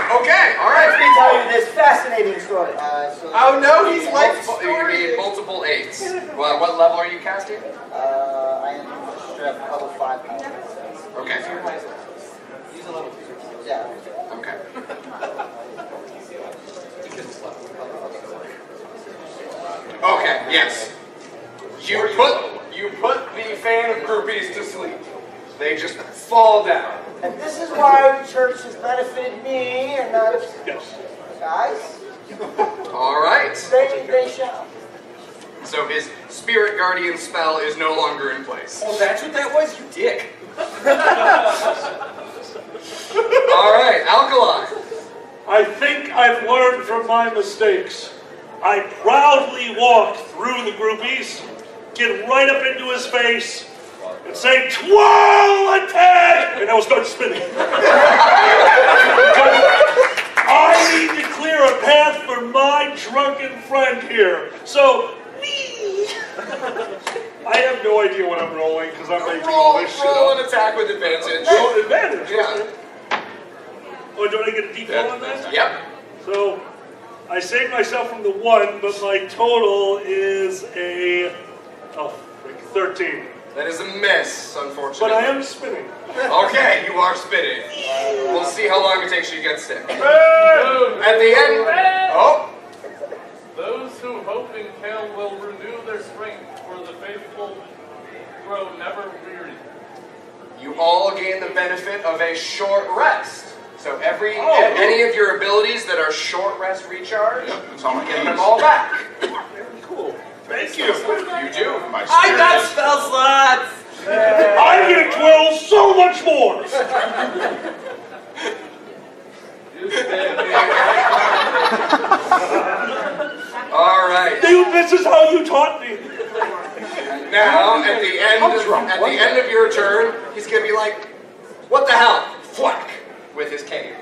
Okay, all right.
Let me tell you this fascinating story.
Oh no, he's like
You need multiple 8s. Well, what level are you casting?
I am strip level 5 now.
Okay.
Yeah.
Okay. Yes. You put the fan of groupies to sleep. They just fall down.
And this is why the church has benefited me and not guys.
All right.
They shall.
So his spirit guardian spell is no longer in place.
Oh, that's what that was, you dick.
All right, Alkali.
I think I've learned from my mistakes. I proudly walk through the groupies, get right up into his face, and say, "Twirl attack!" And I will start spinning. I need to clear a path for my drunken friend here. So, whee! I have no idea what I'm rolling because I'm making all this shit
Roll
up.
an attack with advantage.
Roll advantage?
Yeah.
Oh, do I get a default on that?
Yep.
So, I saved myself from the 1, but my total is a 13.
That is a miss, unfortunately.
But I am spinning.
Okay, you are spinning. We'll see how long it takes you to get sick. At the end... Oh!
Those who hope in Kale will renew their strength, for the faithful grow never weary.
You all gain the benefit of a short rest. So any of your abilities that are short rest recharge,
That's all my
get them all back.
Cool. Thank you.
You do.
I got spell slots!
I'm going to twirl so much more.
All right.
This is how you taught me.
Now, at the end of your turn, he's going to be like, "What the hell?" Thwack with his cane.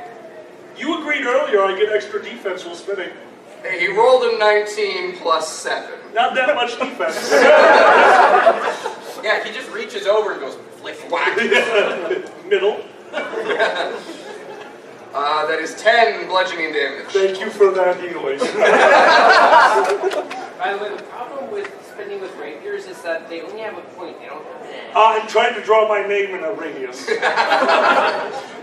You agreed earlier I get extra defense while spinning.
Hey, he rolled a 19 plus 7.
Not that much defense.
Yeah, he just reaches over and goes flick whack.
Middle.
That is 10 bludgeoning damage.
Thank you for that healing.
By the way, the problem with spinning with rapiers is that they only have a point. They don't have an end.
I'm trying to draw my name in a radius.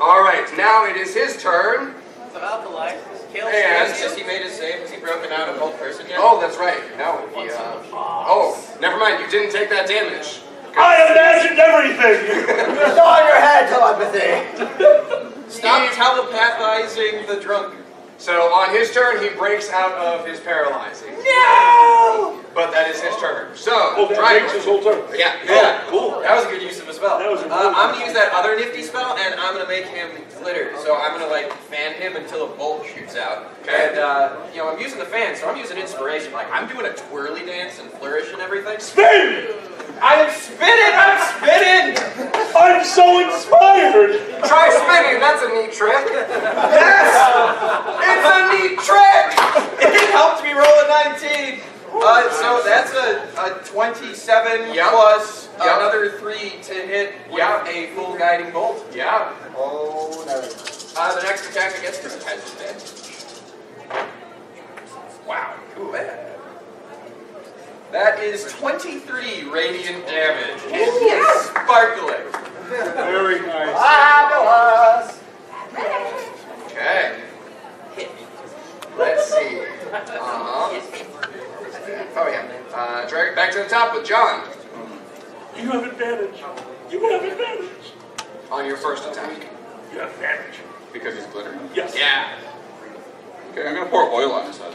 All right, now it is his turn.
So Alkali,
Has he made his save? Has he broken out of old person yet?
Oh, that's right. No, he, oh, never mind. You didn't take that damage.
I imagined everything.
It's on your head, telepathy.
Stop telepathizing the drunk.
So on his turn, he breaks out of his paralyzing.
No!
But that is his turn. So,
that takes his whole turn.
Yeah.
Cool. That was a good use of a spell.
That was a
I'm going to use that other nifty spell, and I'm going to make him glitter. So I'm going to, fan him until a bolt shoots out.
Okay.
And, I'm using the fan, so I'm using inspiration. I'm doing a twirly dance and flourish and everything.
Spin!
I'm spinning!
I'm so inspired!
Try spinning. That's a neat trick. Yes! It's a neat trick!
It helped me roll a 19. So that's a 27 plus another 3 to hit with a full guiding bolt.
Yeah.
Oh, no.
The next attack against him has advantage. Wow. Cool. That is 23 radiant damage. And he is sparkling.
Very nice.
Fabulous.
Okay. Let's see. Oh yeah. Drag it back to the top with John.
You have advantage. You have advantage.
On your first attack.
You have advantage.
Because he's glittering.
Yes.
Yeah.
Okay, I'm gonna pour oil on his head.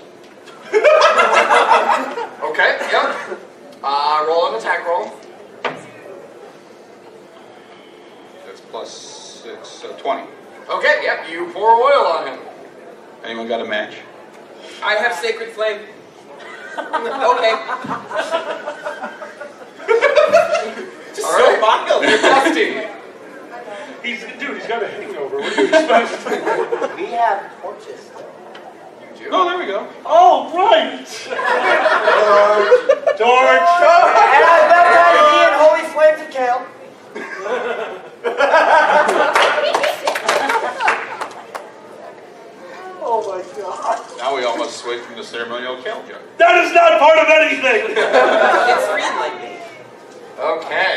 Okay, yep. Roll an attack roll.
That's plus 6, so 20.
Okay, yep, you pour oil on him.
Anyone got a match?
I have Sacred Flame. Okay. Just
All
so
right.
mild.
Dusty.
He's got a hangover. What do you expect?
We have torches.
Oh, there we go.
Oh, right! Torch!
And I baptize thee in holy flames of Kale. Oh my God.
Now we all must switch from the ceremonial kale jar.
That is not part of anything!
It's green like me.
Okay.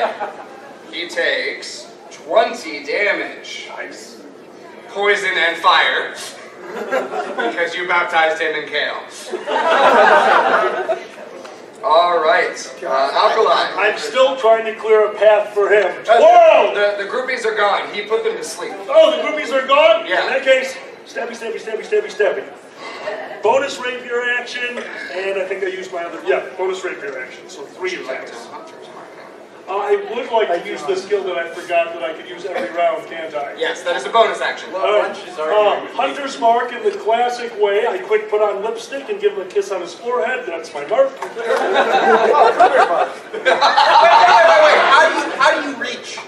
He takes 20 damage.
Nice.
Poison and fire. Because you baptized him in kale. All right, Alkali.
I'm still trying to clear a path for him. Whoa!
The groupies are gone. He put them to sleep.
Oh, the groupies are gone?
Yeah.
In that case, stabby, stabby, stabby, stabby, stabby. Bonus rapier action, and I think I used my other, bonus rapier action, so 3 attacks. I would like to use the skill that I forgot that I could use every round, can't I?
Yes, that is a bonus action.
Hunter's mark in the classic way. I quick put on lipstick and give him a kiss on his forehead. That's my mark.
Wait, how do you reach?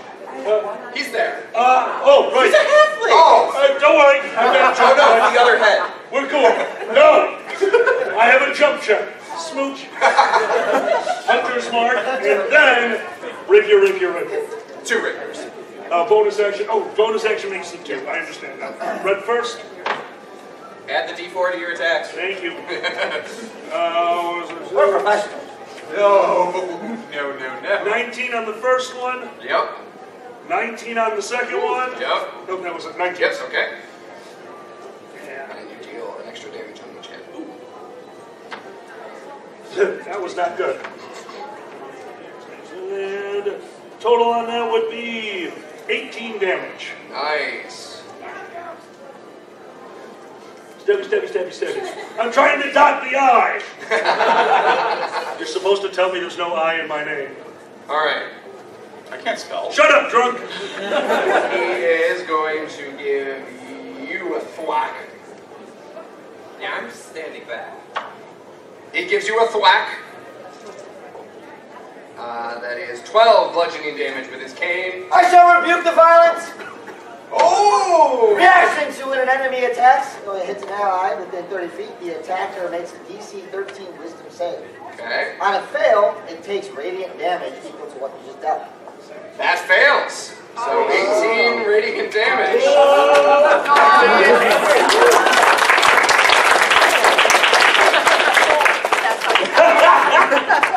He's there.
Right.
He's a halfling.
Don't worry. I've got a jump check.
The other head.
We're cool. No. I have a jump check. Smooch. Hunter's mark, and then rapier.
2 rapiers.
Bonus action. Bonus action makes it 2. I understand that. Red first.
Add the D4 to your attacks.
Thank you.
We're professionals.
No.
19 on the first one.
Yep.
19 on the second one.
Yep.
Nope, that was a 19.
Yes, okay.
Yeah.
And you deal an extra damage on each hit.
That was not good. And total on that would be 18 damage.
Nice.
Stabby. I'm trying to dot the I. You're supposed to tell me there's no I in my name.
All right.
I can't spell.
Shut up, drunk.
He is going to give you a thwack.
Yeah, I'm just standing back.
He gives you a thwack. That is 12 bludgeoning damage with his cane.
I shall rebuke the violence.
Oh!
Reaction to when an enemy attacks, when it hits an ally within 30 feet, the attacker makes a DC 13 wisdom save.
Okay.
On a fail, it takes radiant damage equal to what you just dealt.
That fails. So 18 radiant damage.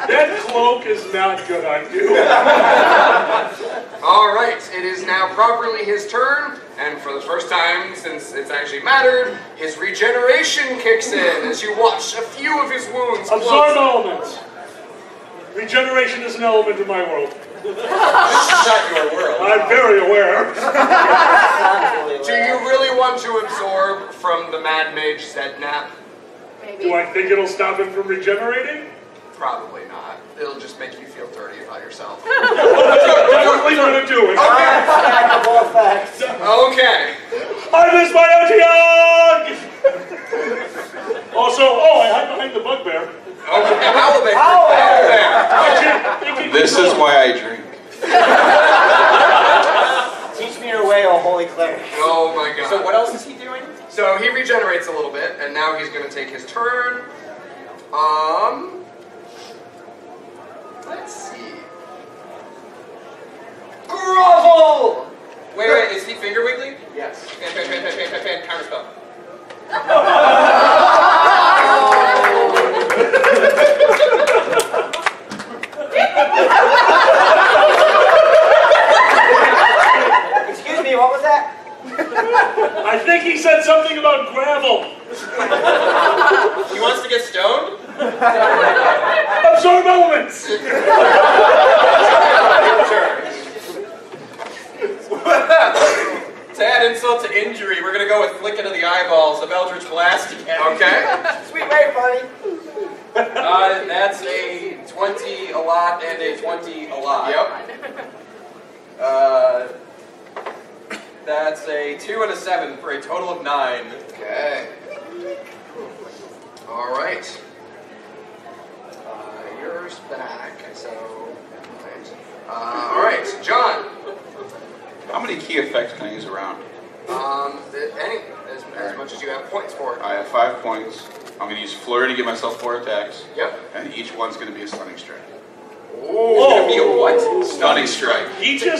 That cloak is not good on you.
All right, it is now properly his turn, and for the first time since it's actually mattered, his regeneration kicks in as you watch a few of his wounds close.
Absorb elements. Regeneration is an element in my world.
Not your world.
I'm very aware.
Do you really want to absorb from the Mad Mage Zednap?
Maybe.
Do I think it'll stop him from regenerating?
Probably not. It'll just make you feel dirty about yourself.
Definitely gonna do it.
Stackable effects.
Okay.
I miss my Otiog! Also, I hide behind the bugbear.
Okay, Owlbear.
This is why I drink.
Teach me your way, oh holy cleric.
Oh my god.
So what else is he doing?
So he regenerates a little bit, and now he's going to take his turn. Let's see.
Grovel!
Wait, is he finger wiggling?
Yes.
Fan, counterspell.
Excuse me, what was that?
I think he said something about gravel.
He wants to get stoned?
Absorb elements.
To add insult to injury, we're gonna go with flicking of the eyeballs of Eldritch Blast again.
Okay.
Sweet way, buddy.
That's a 20 a lot and a 20 a lot.
Yep.
That's a 2 and a 7 for a total of 9.
Okay. All right. Yours back. So. All right, John.
How many key effects can I use around?
As much as you have points for it.
I have 5 points. I'm going to use Flurry to give myself 4 attacks.
Yep.
And each one's going to be a stunning strike.
Ooh.
It's gonna be a what?
Stunning strike.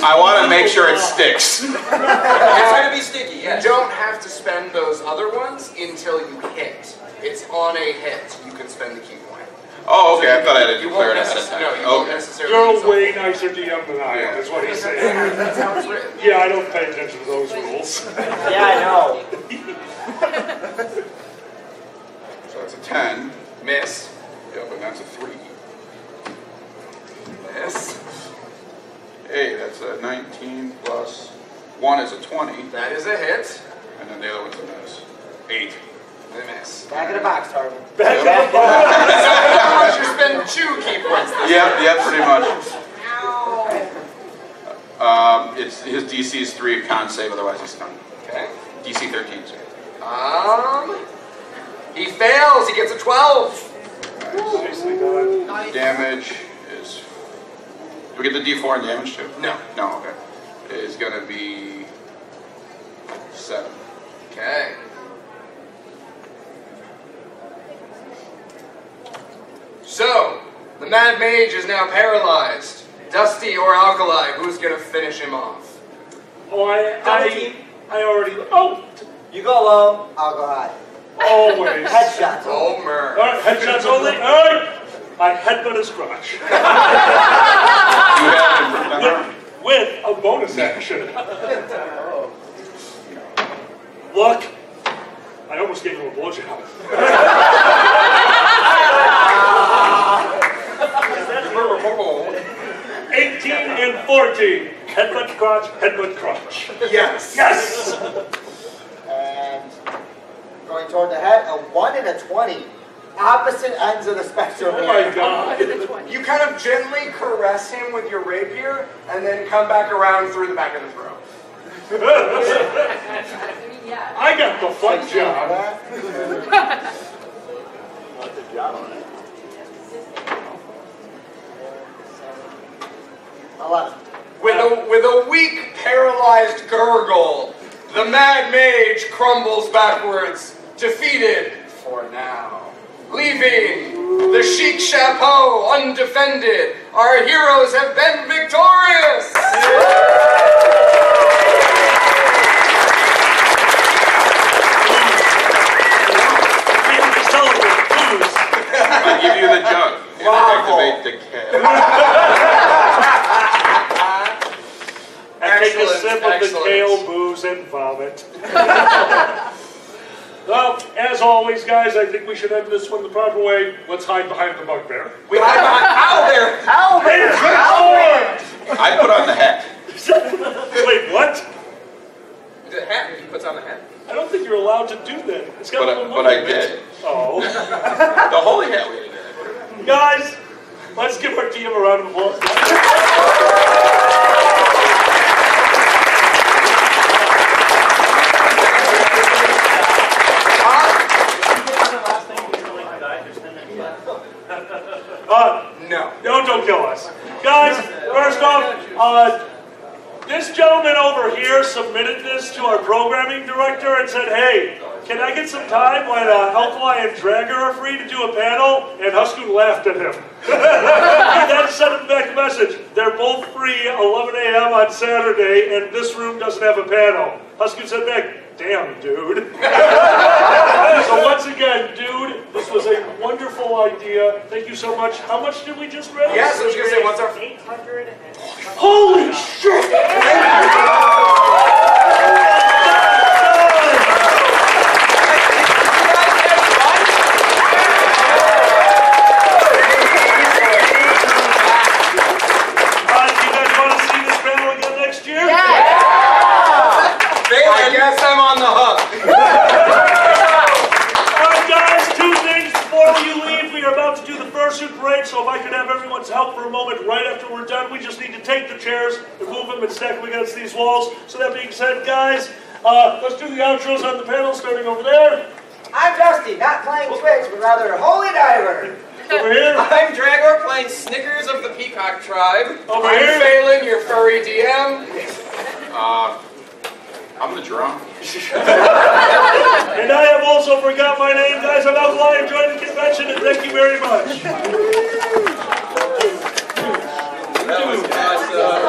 I
want to make sure it sticks.
It's gonna be sticky, yes.
You don't have to spend those other ones until you hit. It's on a hit. You can spend the key point.
Oh, okay. I thought I had to
You
declare it
won't
ahead of time.
No, you won't necessarily.
You're a way nicer DM than I am, is what he's saying.
That's how it's written.
Yeah, I don't pay attention to those rules.
Yeah, I know.
So that's a 10.
Miss.
Yep, and that's a 3.
miss.
Hey, that's a 19 plus 1 is a 20.
That is a hit.
And then the other one's a miss. 8.
A miss.
Back in the box, Tarvin.
Back in the box. You spend 2 key points this
Yeah, pretty much. His DC is 3 con save, otherwise he's stunned.
Okay.
DC 13, sorry.
He fails. He gets a 12.
Nice. Damage is. Do we get the D4 in damage too?
No.
No. Okay. It's gonna be 7.
Okay. So the Mad Mage is now paralyzed. Dusty or Alkali, who's gonna finish him off?
Oh, I already. Oh,
you go low, I'll go high.
Always.
Headshots.
Homer.
All right, headshots only. All right. I headbutt his crotch. with a bonus action. Look, I almost gave him a blowjob. 18 and 14. Headbutt crotch, headbutt crotch.
Yes.
Yes!
And going toward the head, a 1 and a 20. Opposite ends of the spectrum.
Oh my God.
You kind of gently caress him with your rapier, and then come back around through the back of the throat.
I got the fun job.
Not the job on it.
11.
With a weak, paralyzed gurgle, the Mad Mage crumbles backwards, defeated for now. Leaving the chic chapeau undefended, our heroes have been victorious!
I give you the jug and activate the cat.
I take a sip of the kale, booze, and vomit. Well, as always, guys, I think we should end this one the proper way. Let's hide behind the bugbear.
We hide behind Owlbear!
Owlbear!
I put on the hat.
Wait, what?
The hat? He puts on the hat?
I don't think you're allowed to do that. It's got a little
But I did.
Oh.
The holy hat we did.
Guys, let's give our team a round of applause.
No.
Don't kill us. Guys, first off, this gentleman over here submitted this to our programming director and said, hey, can I get some time when Alkali and Dragger are free to do a panel? And Huskun laughed at him. He then sent him back a message. They're both free 11 a.m. on Saturday, and this room doesn't have a panel. Huskun said back, damn, dude. So once again, dude, this was a wonderful idea. Thank you so much. How much did we just raise?
Yes, I was going to say, what's our...
800. Holy shit!
I guess I'm on the hook.
Alright guys, 2 things before you leave. We are about to do the fursuit parade, so if I could have everyone's help for a moment right after we're done, we just need to take the chairs and move them and stack them against these walls. So that being said, guys, let's do the outros on the panel, starting over there.
I'm Dusty, not playing Twitch, but rather Holy Diver.
Over here.
I'm Dragor, playing Snickers of the Peacock Tribe.
Over
I'm
here.
Phelan, your furry DM.
I'm the drum.
And I have also forgot my name, guys. I'm Alkali. Enjoyed the convention, and thank you very much.
That was awesome.